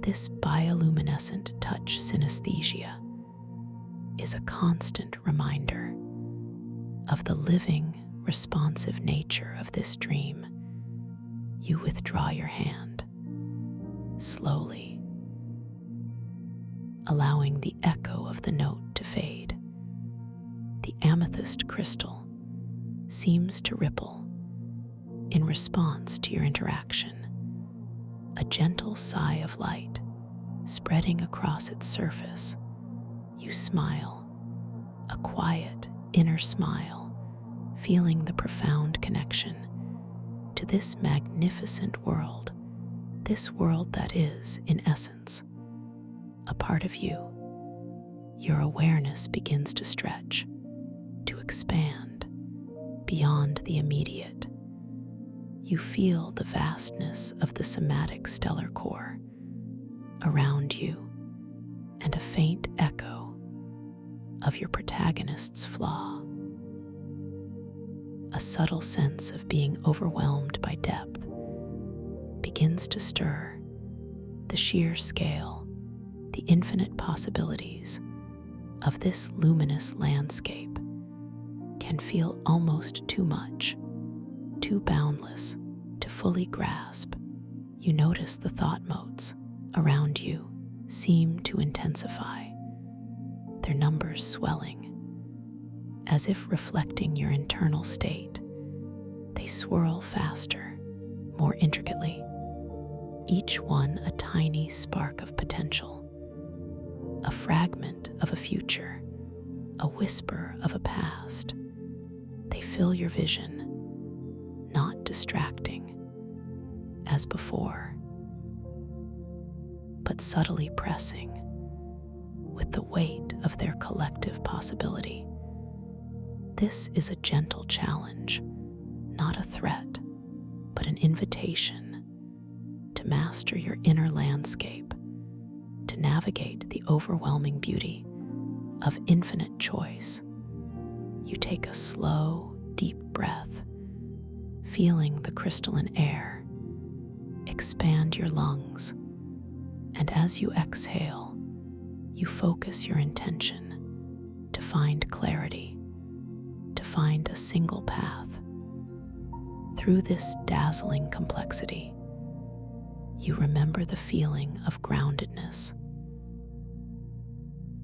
This bioluminescent touch synesthesia is a constant reminder of the living, responsive nature of this dream. You withdraw your hand slowly, allowing the echo of the note to fade. The amethyst crystal seems to ripple in response to your interaction, a gentle sigh of light spreading across its surface. You smile, a quiet inner smile, feeling the profound connection to this magnificent world, this world that is, in essence, a part of you. Your awareness begins to stretch, to expand beyond the immediate. You feel the vastness of the somatic stellar core around you and a faint echo of your protagonist's flaw. A subtle sense of being overwhelmed by depth begins to stir. The sheer scale, the infinite possibilities of this luminous landscape can feel almost too much, too boundless to fully grasp. You notice the thought motes around you seem to intensify, their numbers swelling, as if reflecting your internal state. They swirl faster, more intricately, each one a tiny spark of potential, a fragment of a future, a whisper of a past. They fill your vision, not distracting as before, but subtly pressing with the weight of their collective possibility. This is a gentle challenge, not a threat, but an invitation to master your inner landscape, to navigate the overwhelming beauty of infinite choice. You take a slow, deep breath, feeling the crystalline air expand your lungs, and as you exhale, you focus your intention to find clarity, to find a single path through this dazzling complexity. You remember the feeling of groundedness,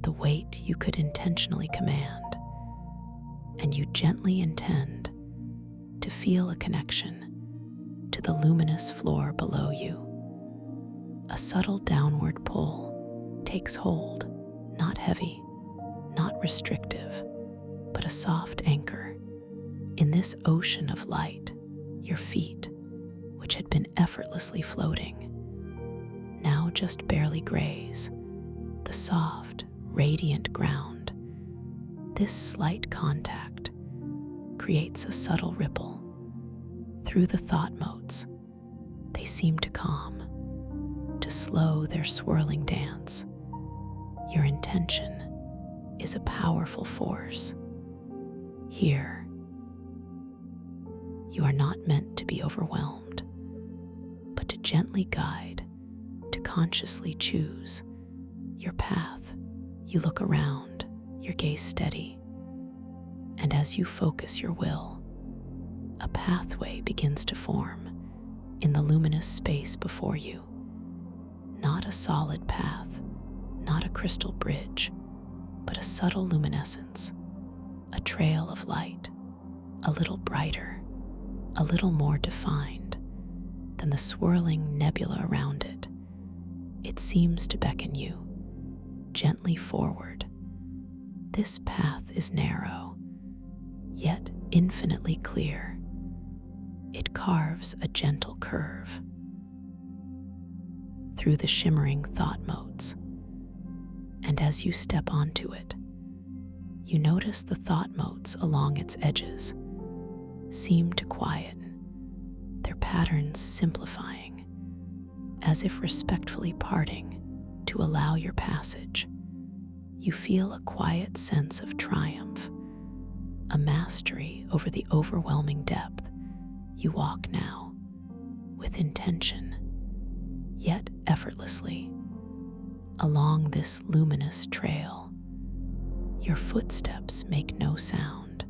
the weight you could intentionally command, and you gently intend to feel a connection to the luminous floor below you. A subtle downward pull takes hold, not heavy, not restrictive, but a soft anchor. In this ocean of light, your feet, which had been effortlessly floating, now just barely graze the soft, radiant ground. This slight contact creates a subtle ripple through the thought motes. They seem to calm, to slow their swirling dance. Your intention is a powerful force. Here, you are not meant to be overwhelmed, but to gently guide, to consciously choose your path. You look around, your gaze steady, and as you focus your will, a pathway begins to form in the luminous space before you. Not a solid path, not a crystal bridge, but a subtle luminescence, a trail of light, a little brighter, a little more defined than the swirling nebula around it. It seems to beckon you gently forward. This path is narrow, yet infinitely clear. It carves a gentle curve through the shimmering thought motes, and as you step onto it, you notice the thought motes along its edges seem to quieten, their patterns simplifying, as if respectfully parting to allow your passage. You feel a quiet sense of triumph, a mastery over the overwhelming depth. You walk now with intention, yet effortlessly, along this luminous trail. Your footsteps make no sound,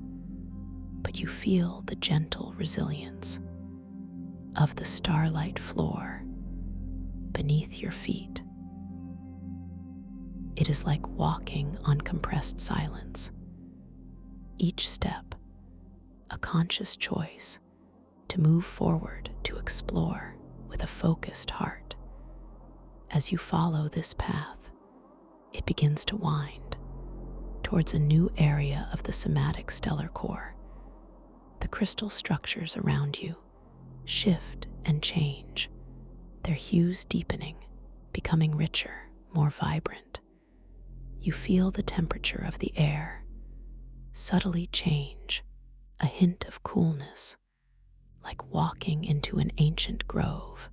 but you feel the gentle resilience of the starlight floor beneath your feet. It is like walking on compressed silence. Each step, a conscious choice to move forward, to explore with a focused heart. As you follow this path, it begins to wind towards a new area of the somatic stellar core. The crystal structures around you shift and change, their hues deepening, becoming richer, more vibrant. You feel the temperature of the air subtly change, a hint of coolness, like walking into an ancient grove.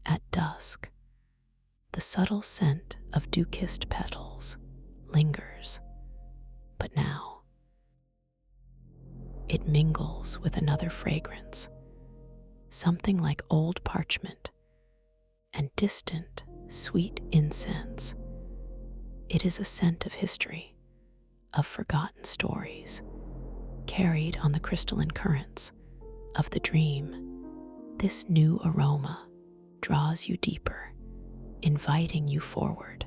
At dusk, the subtle scent of dew-kissed petals lingers, but now it mingles with another fragrance, something like old parchment and distant, sweet incense. It is a scent of history, of forgotten stories, carried on the crystalline currents of the dream. This new aroma draws you deeper, inviting you forward.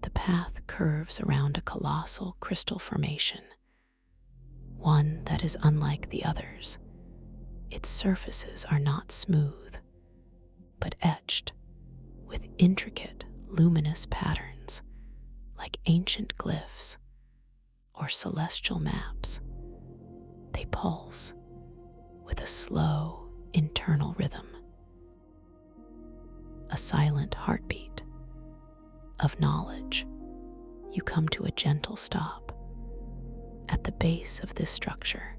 The path curves around a colossal crystal formation, one that is unlike the others. Its surfaces are not smooth, but etched with intricate, luminous patterns, like ancient glyphs or celestial maps. They pulse with a slow, internal rhythm, a silent heartbeat of knowledge. You come to a gentle stop at the base of this structure,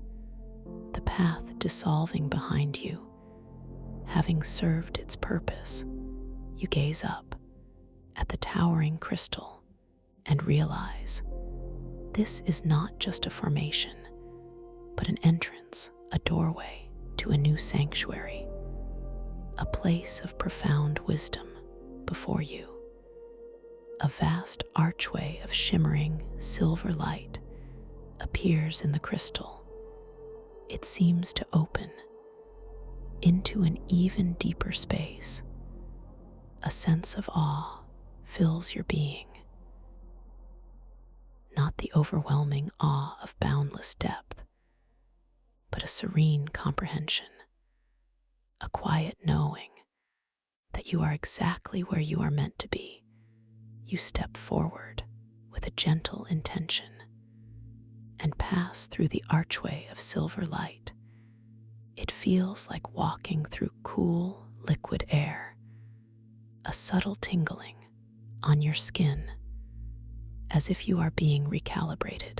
the path dissolving behind you. Having served its purpose, you gaze up at the towering crystal and realize this is not just a formation, but an entrance, a doorway to a new sanctuary, a place of profound wisdom before you. A vast archway of shimmering silver light appears in the crystal. It seems to open into an even deeper space. A sense of awe fills your being, not the overwhelming awe of boundless depth, but a serene comprehension, a quiet knowing that you are exactly where you are meant to be. You step forward with a gentle intention and pass through the archway of silver light. It feels like walking through cool, liquid air, a subtle tingling on your skin, as if you are being recalibrated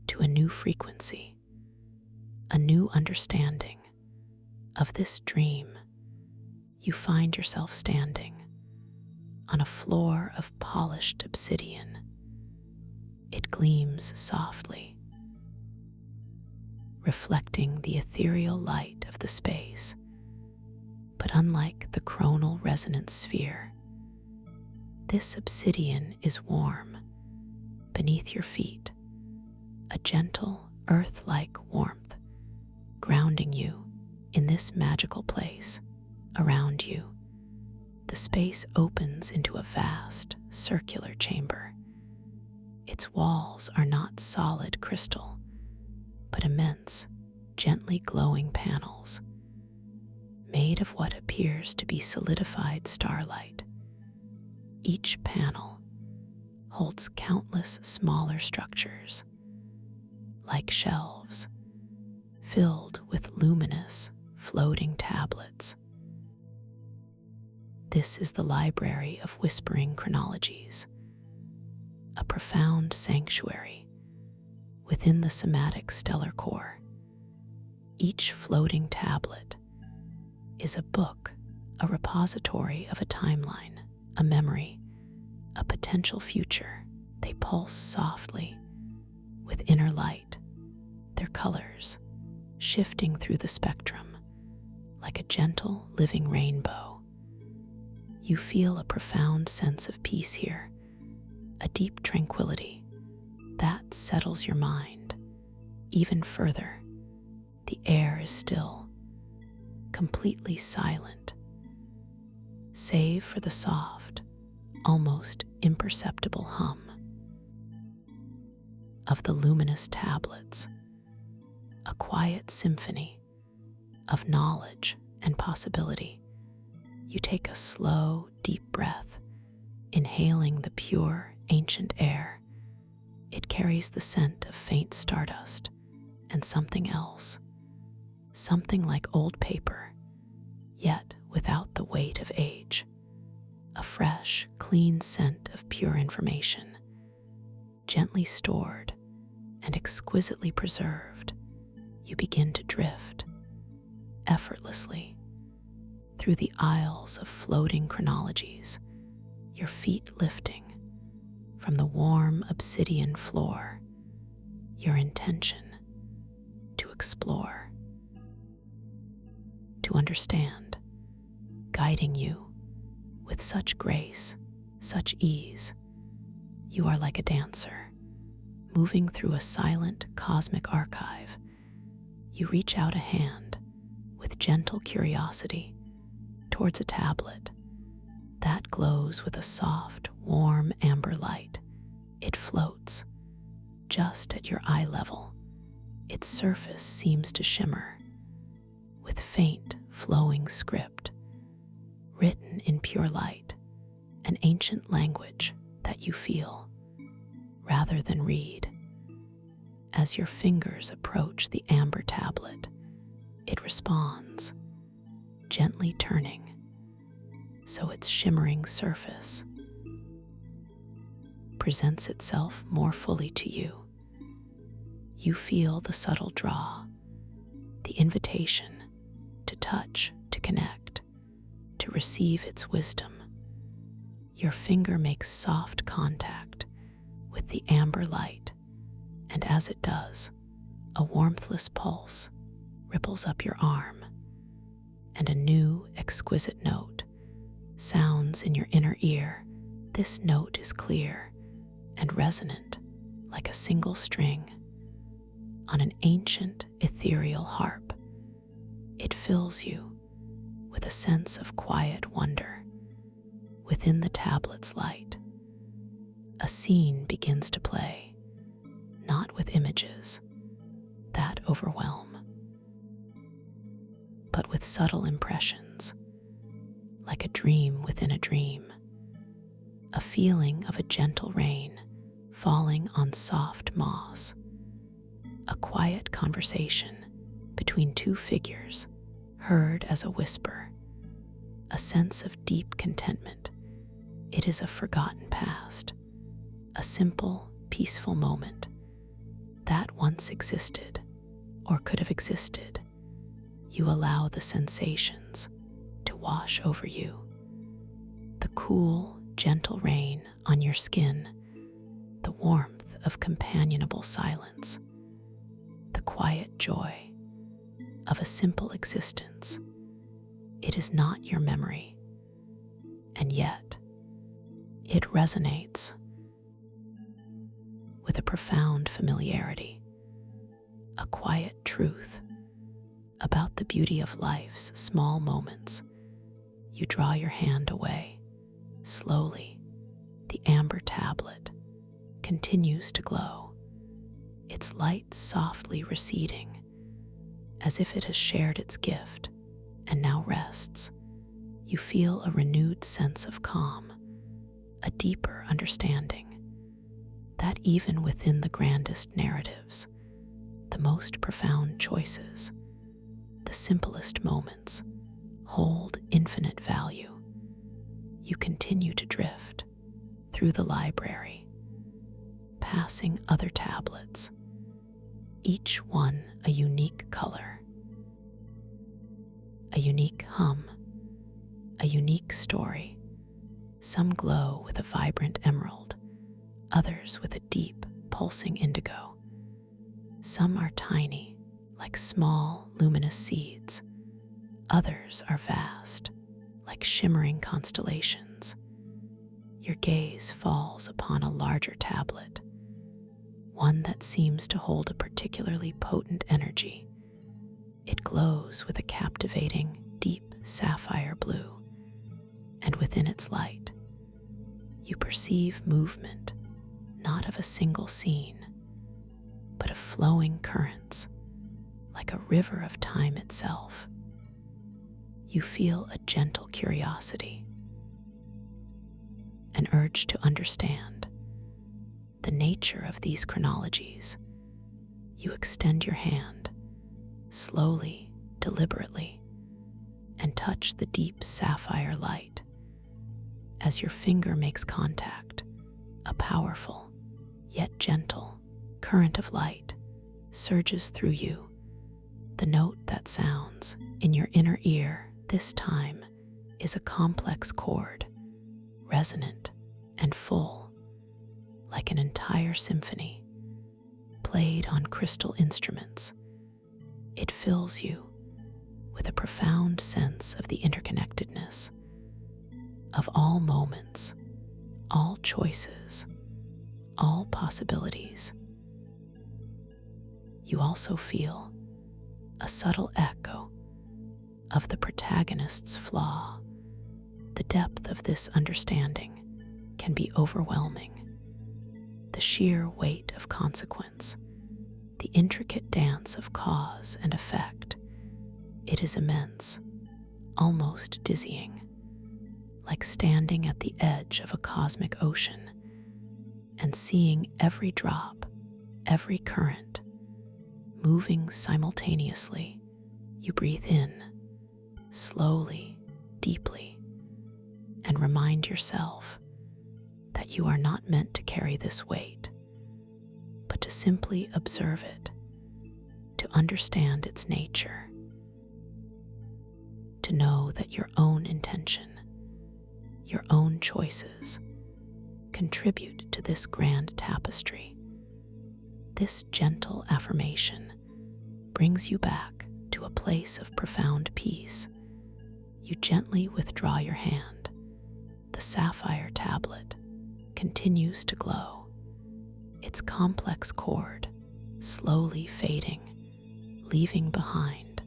to a new frequency, a new understanding of this dream. You find yourself standing on a floor of polished obsidian. It gleams softly, reflecting the ethereal light of the space. But unlike the chronal resonance sphere, this obsidian is warm beneath your feet, a gentle, earth-like warmth grounding you in this magical place. Around you, the space opens into a vast, circular chamber. Its walls are not solid crystal, but immense, gently glowing panels, made of what appears to be solidified starlight. Each panel holds countless smaller structures, like shelves, filled with luminous, floating tablets. This is the library of whispering chronologies, a profound sanctuary within the somatic stellar core. Each floating tablet is a book, a repository of a timeline, a memory, a potential future. They pulse softly with inner light, their colors shifting through the spectrum like a gentle living rainbow. You feel a profound sense of peace here, a deep tranquility that settles your mind. Even further, the air is still, completely silent, save for the soft, almost imperceptible hum of the luminous tablets, a quiet symphony of knowledge and possibility. You take a slow, deep breath, inhaling the pure, ancient air. It carries the scent of faint stardust and something else, something like old paper, yet without the weight of age. A fresh, clean scent of pure information, gently stored and exquisitely preserved. You begin to drift effortlessly through the aisles of floating chronologies, your feet lifting from the warm obsidian floor, your intention to explore, to understand, guiding you with such grace, such ease. You are like a dancer, moving through a silent cosmic archive. You reach out a hand with gentle curiosity towards a tablet that glows with a soft, warm amber light. It floats just at your eye level. Its surface seems to shimmer with faint, flowing script written in pure light, an ancient language that you feel rather than read. As your fingers approach the amber tablet, it responds, gently turning so its shimmering surface presents itself more fully to you. You feel the subtle draw, the invitation to touch, to connect, to receive its wisdom. Your finger makes soft contact with the amber light, and as it does, a warmthless pulse ripples up your arm, and a new, exquisite note sounds in your inner ear. This note is clear and resonant like a single string on an ancient, ethereal harp. It fills you with a sense of quiet wonder. Within the tablet's light, a scene begins to play, not with images that overwhelm, but with subtle impressions, like a dream within a dream, a feeling of a gentle rain falling on soft moss, a quiet conversation between two figures heard as a whisper, a sense of deep contentment. It is a forgotten past, a simple, peaceful moment that once existed or could have existed. You allow the sensations to wash over you. The cool, gentle rain on your skin, the warmth of companionable silence, the quiet joy of a simple existence. It is not your memory, and yet it resonates with a profound familiarity, a quiet truth about the beauty of life's small moments. You draw your hand away. Slowly, the amber tablet continues to glow, its light softly receding, as if it has shared its gift and now rests. You feel a renewed sense of calm, a deeper understanding that even within the grandest narratives, the most profound choices, the simplest moments hold infinite value. You continue to drift through the library, passing other tablets, each one a unique color, a unique hum, a unique story. Some glow with a vibrant emerald, others with a deep, pulsing indigo. Some are tiny, like small, luminous seeds. Others are vast, like shimmering constellations. Your gaze falls upon a larger tablet, one that seems to hold a particularly potent energy. It glows with a captivating, deep sapphire blue, and within its light, You perceive movement, not of a single scene, but of flowing currents, like a river of time itself. You feel a gentle curiosity, an urge to understand the nature of these chronologies. You extend your hand, slowly, deliberately, and touch the deep sapphire light. As your finger makes contact, a powerful, yet gentle, current of light surges through you. The note that sounds in your inner ear this time is a complex chord, resonant and full, like an entire symphony, played on crystal instruments. It fills you with a profound sense of the interconnectedness of all moments, all choices, all possibilities. You also feel a subtle echo of the protagonist's flaw. The depth of this understanding can be overwhelming. The sheer weight of consequence, the intricate dance of cause and effect, it is immense, almost dizzying, like standing at the edge of a cosmic ocean and seeing every drop, every current, moving simultaneously. You breathe in, slowly, deeply, and remind yourself that you are not meant to carry this weight, but to simply observe it, to understand its nature, to know that your own intention, your own choices, contribute to this grand tapestry. This gentle affirmation brings you back to a place of profound peace. You gently withdraw your hand. The sapphire tablet continues to glow, its complex chord slowly fading, leaving behind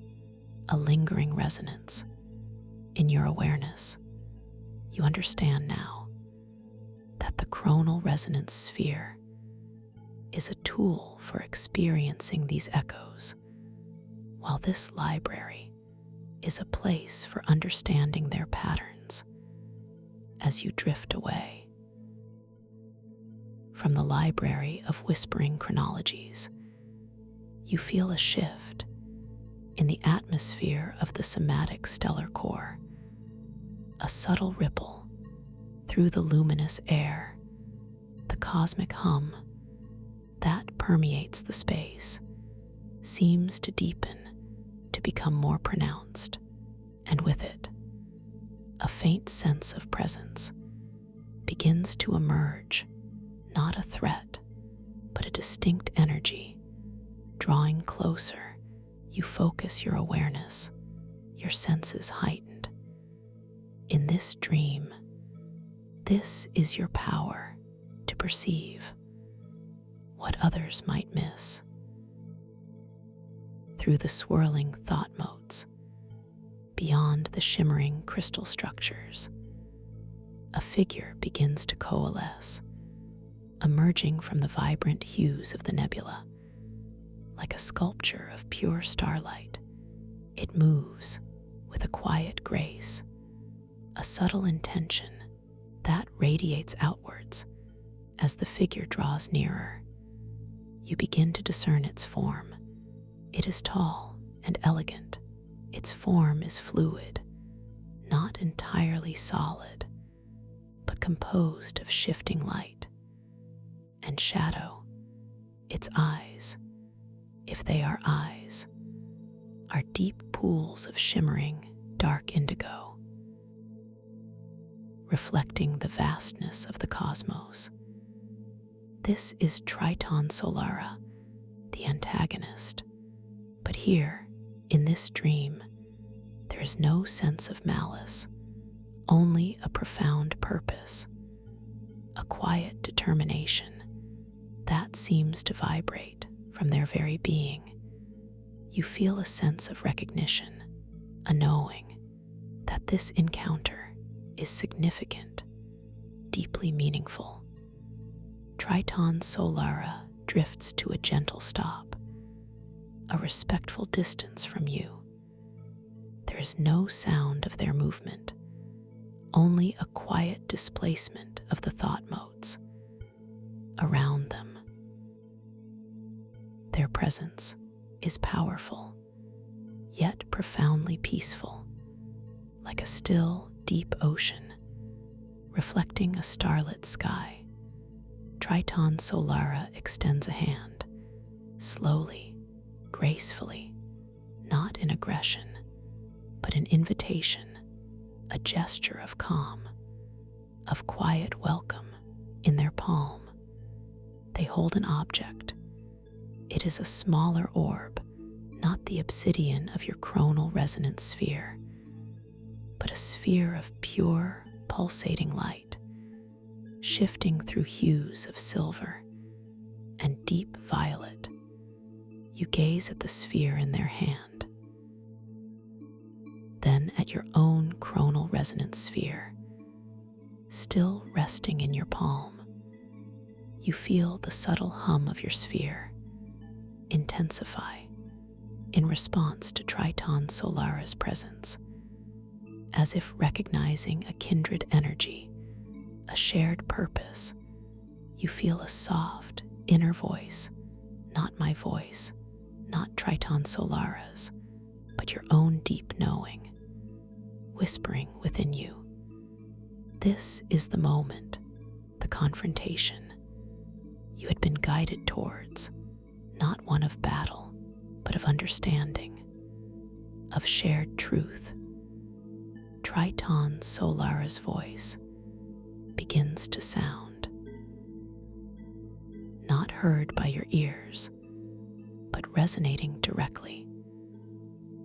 a lingering resonance. In your awareness, you understand now that the chronal resonance sphere is a tool for experiencing these echoes, while this library is a place for understanding their patterns. As you drift away from the library of whispering chronologies, you feel a shift in the atmosphere of the somatic stellar core, a subtle ripple through the luminous air. The cosmic hum that permeates the space seems to deepen, to become more pronounced, and with it, a faint sense of presence begins to emerge, not a threat, but a distinct energy. Drawing closer, you focus your awareness, your senses heightened. In this dream, this is your power to perceive what others might miss. Through the swirling thought motes, beyond the shimmering crystal structures, a figure begins to coalesce, emerging from the vibrant hues of the nebula. Like a sculpture of pure starlight, it moves with a quiet grace, a subtle intention that radiates outwards. As the figure draws nearer, you begin to discern its form. It is tall and elegant. Its form is fluid, not entirely solid, but composed of shifting light and shadow. Its eyes, if they are eyes, are deep pools of shimmering dark indigo, reflecting the vastness of the cosmos. This is Triton Solara, the antagonist. But here, in this dream, there is no sense of malice, only a profound purpose, a quiet determination that seems to vibrate from their very being. You feel a sense of recognition, a knowing that this encounter is significant, deeply meaningful. Triton Solara drifts to a gentle stop, a respectful distance from you. There is no sound of their movement, only a quiet displacement of the thought modes around them. Their presence is powerful, yet profoundly peaceful, like a still, deep ocean, reflecting a starlit sky. Triton Solara extends a hand, slowly, gracefully, not in aggression, but an invitation, a gesture of calm, of quiet welcome. In their palm, they hold an object. It is a smaller orb, not the obsidian of your chronal resonance sphere, but a sphere of pure, pulsating light, shifting through hues of silver and deep violet. You gaze at the sphere in their hand, then at your own chronal resonance sphere, still resting in your palm. You feel the subtle hum of your sphere intensify in response to Triton Solara's presence, as if recognizing a kindred energy, a shared purpose. You feel a soft, inner voice, not my voice, not Triton Solara's, but your own deep knowing, whispering within you. This is the moment, the confrontation you had been guided towards, not one of battle, but of understanding, of shared truth. Triton Solara's voice begins to sound, not heard by your ears, but resonating directly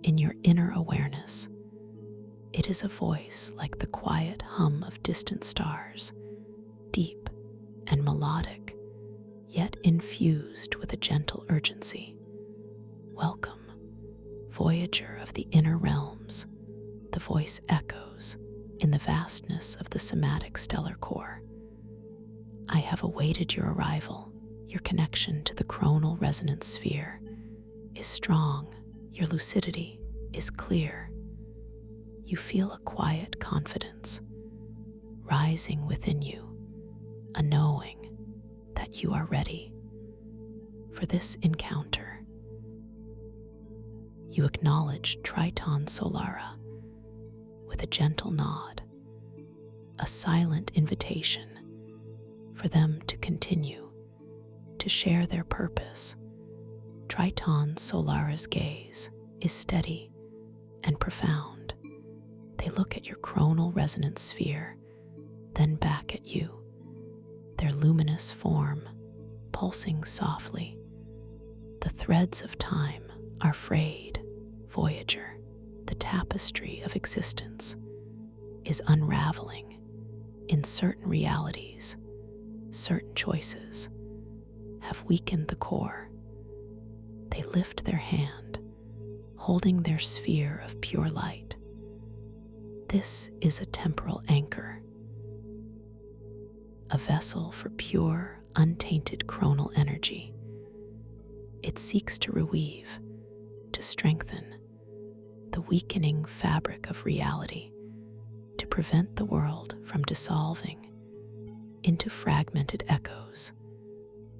in your inner awareness. It is a voice like the quiet hum of distant stars, deep and melodic, yet infused with a gentle urgency. Welcome, voyager of the inner realms, the voice echoes in the vastness of the somatic stellar core. I have awaited your arrival. Your connection to the chronal resonance sphere is strong. Your lucidity is clear. You feel a quiet confidence rising within you, a knowing that you are ready for this encounter. You acknowledge Triton Solara with a gentle nod, a silent invitation for them to continue to share their purpose. Triton Solara's gaze is steady and profound. They look at your chronal resonance sphere, then back at you, their luminous form pulsing softly. The threads of time are frayed, voyager. The tapestry of existence is unraveling. In certain realities, certain choices have weakened the core. They lift their hand, holding their sphere of pure light. This is a temporal anchor, a vessel for pure, untainted chronal energy. It seeks to reweave, to strengthen the weakening fabric of reality, to prevent the world from dissolving into fragmented echoes.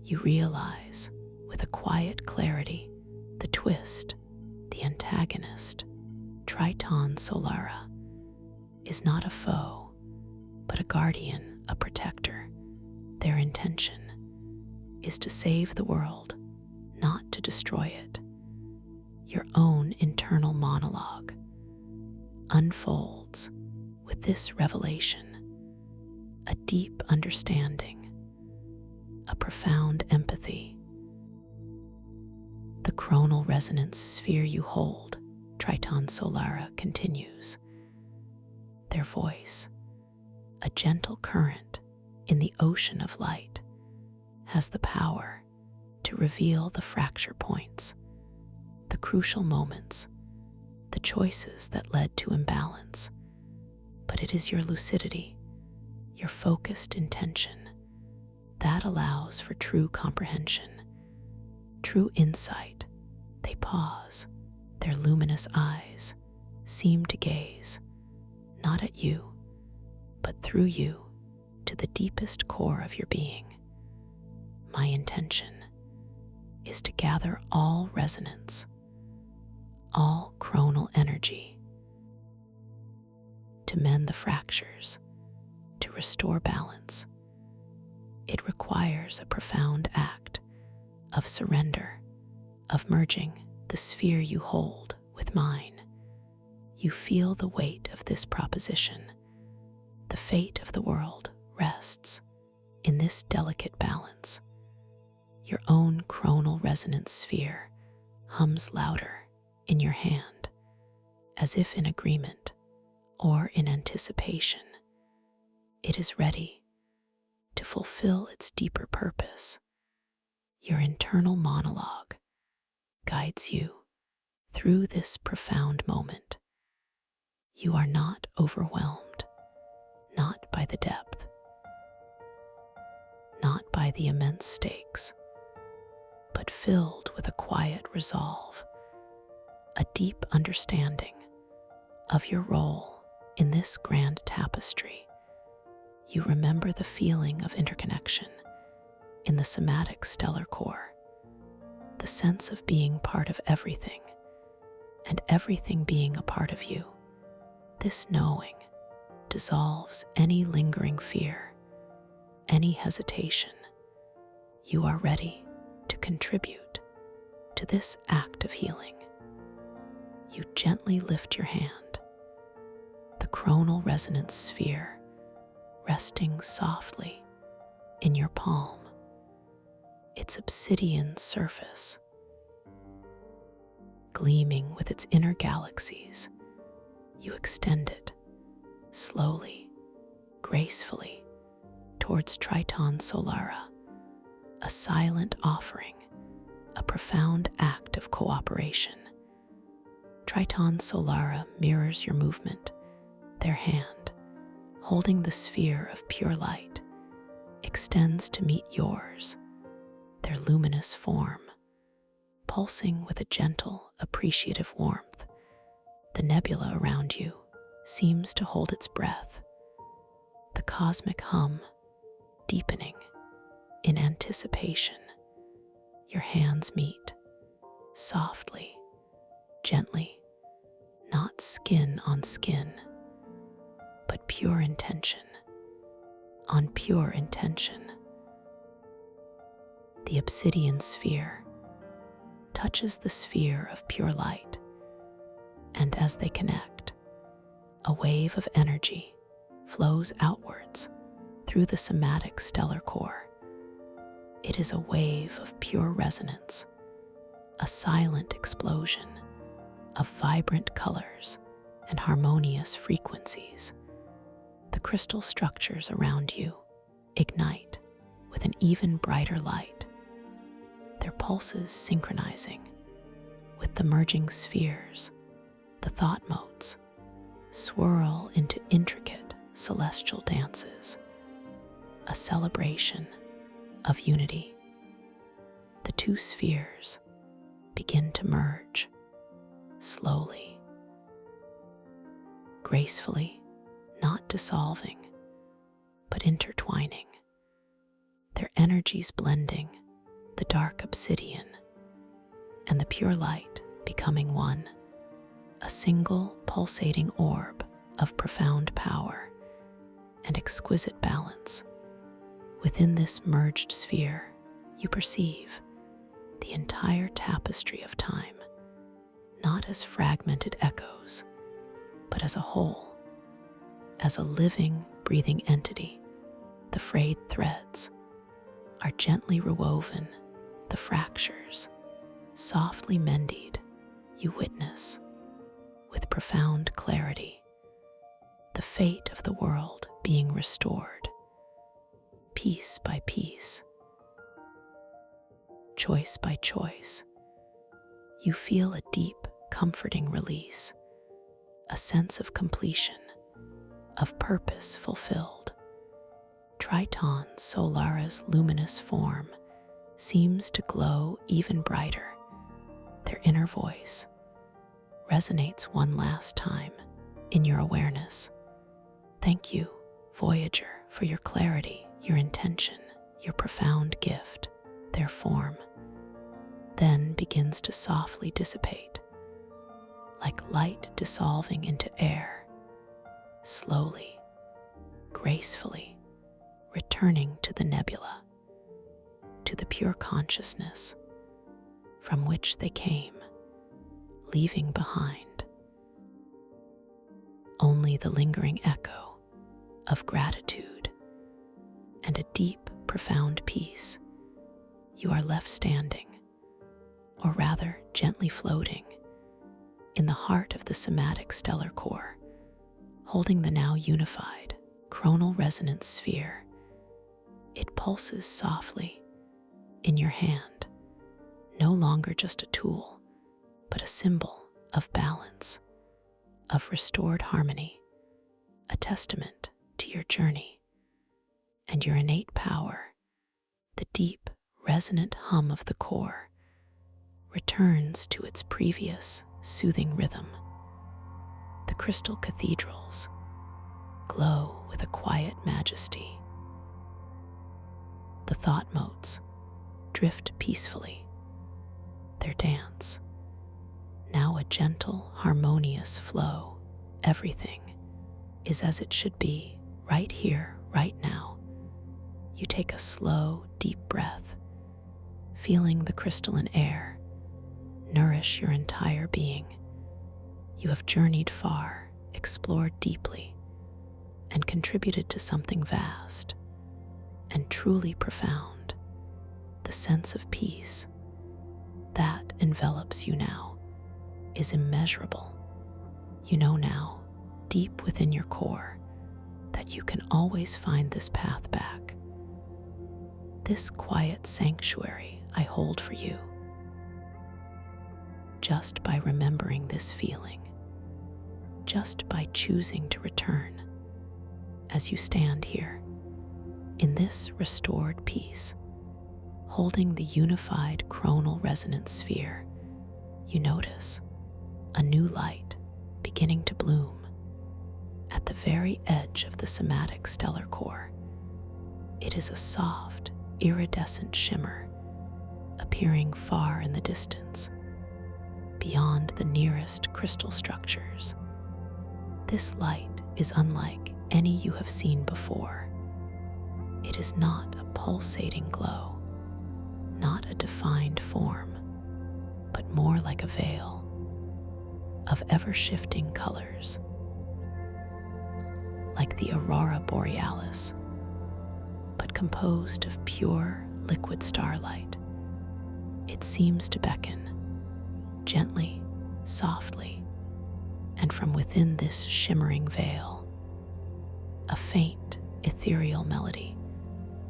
You realize, with a quiet clarity, the twist, the antagonist. Triton Solara is not a foe, but a guardian, a protector. Their intention is to save the world, not to destroy it. Your own internal monologue unfolds with this revelation, a deep understanding, a profound empathy. The chronal resonance sphere you hold, Triton Solara continues. Their voice, a gentle current in the ocean of light, has the power to reveal the fracture points, the crucial moments, the choices that led to imbalance. But it is your lucidity, your focused intention, that allows for true comprehension, true insight. They pause, their luminous eyes seem to gaze, not at you, but through you to the deepest core of your being. My intention is to gather all resonance, all chronal energy, to mend the fractures, to restore balance. It requires a profound act of surrender, of merging the sphere you hold with mine. You feel the weight of this proposition. The fate of the world rests in this delicate balance. Your own chronal resonance sphere hums louder in your hand, as if in agreement or in anticipation. It is ready to fulfill its deeper purpose. Your internal monologue guides you through this profound moment. You are not overwhelmed, not by the depth, not by the immense stakes, but filled with a quiet resolve, a deep understanding of your role in this grand tapestry. You remember the feeling of interconnection in the somatic stellar core, the sense of being part of everything and everything being a part of you. This knowing dissolves any lingering fear, any hesitation. You are ready to contribute to this act of healing. You gently lift your hand, the chronal resonance sphere resting softly in your palm, its obsidian surface gleaming with its inner galaxies. You extend it slowly, gracefully, towards Triton Solara, a silent offering, a profound act of cooperation. Triton Solara mirrors your movement, their hand, holding the sphere of pure light, extends to meet yours, their luminous form, pulsing with a gentle, appreciative warmth. The nebula around you seems to hold its breath, the cosmic hum deepening in anticipation. Your hands meet, softly, gently, not skin on skin, but pure intention on pure intention. The obsidian sphere touches the sphere of pure light, and as they connect, a wave of energy flows outwards through the somatic stellar core. It is a wave of pure resonance, a silent explosion of vibrant colors and harmonious frequencies. The crystal structures around you ignite with an even brighter light, their pulses synchronizing with the merging spheres. The thought motes swirl into intricate celestial dances, a celebration of unity. The two spheres begin to merge slowly, gracefully, not dissolving, but intertwining, their energies blending, the dark obsidian and the pure light becoming one, a single pulsating orb of profound power and exquisite balance. Within this merged sphere, you perceive the entire tapestry of time, not as fragmented echoes, but as a whole, as a living, breathing entity. The frayed threads are gently rewoven, the fractures softly mended. You witness with profound clarity the fate of the world being restored, piece by piece, choice by choice. You feel a deep, comforting release, a sense of completion, of purpose fulfilled. Triton Solara's luminous form seems to glow even brighter. Their inner voice resonates one last time in your awareness. Thank you, Voyager, for your clarity, your intention, your profound gift. Their form then begins to softly dissipate, like light dissolving into air, slowly, gracefully, returning to the nebula, to the pure consciousness from which they came, leaving behind only the lingering echo of gratitude and a deep, profound peace. You are left standing, or rather gently floating, in the heart of the somatic stellar core, holding the now unified chronal resonance sphere. It pulses softly in your hand, no longer just a tool, but a symbol of balance, of restored harmony, a testament to your journey and your innate power. The deep, resonant hum of the core returns to its previous soothing rhythm. The crystal cathedrals glow with a quiet majesty. The thought motes drift peacefully, their dance now a gentle, harmonious flow. Everything is as it should be, right here, right now. You take a slow, deep breath, feeling the crystalline air nourish your entire being. You have journeyed far, explored deeply, and contributed to something vast and truly profound. The sense of peace that envelops you now is immeasurable. You know now, deep within your core, that you can always find this path back. This quiet sanctuary I hold for you. Just by remembering this feeling, just by choosing to return, as you stand here, in this restored peace, holding the unified chronal resonance sphere, you notice a new light beginning to bloom at the very edge of the somatic stellar core. It is a soft, iridescent shimmer appearing far in the distance, beyond the nearest crystal structures. This light is unlike any you have seen before. It is not a pulsating glow, not a defined form, but more like a veil of ever-shifting colors, like the aurora borealis, but composed of pure liquid starlight. It seems to beckon, gently, softly, and from within this shimmering veil, a faint, ethereal melody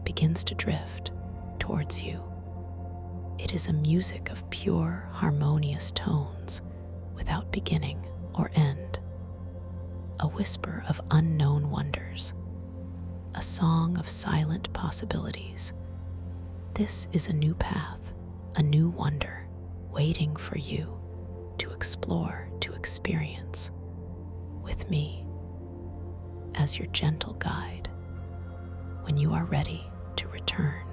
begins to drift towards you. It is a music of pure, harmonious tones without beginning or end, a whisper of unknown wonders, a song of silent possibilities. This is a new path, a new wonder, waiting for you to explore, to experience, with me as your gentle guide when you are ready to return.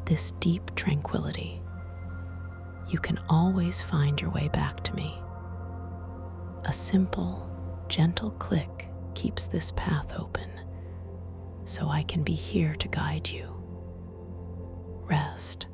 This deep tranquility, you can always find your way back to me. A simple, gentle click keeps this path open, so I can be here to guide you. Rest,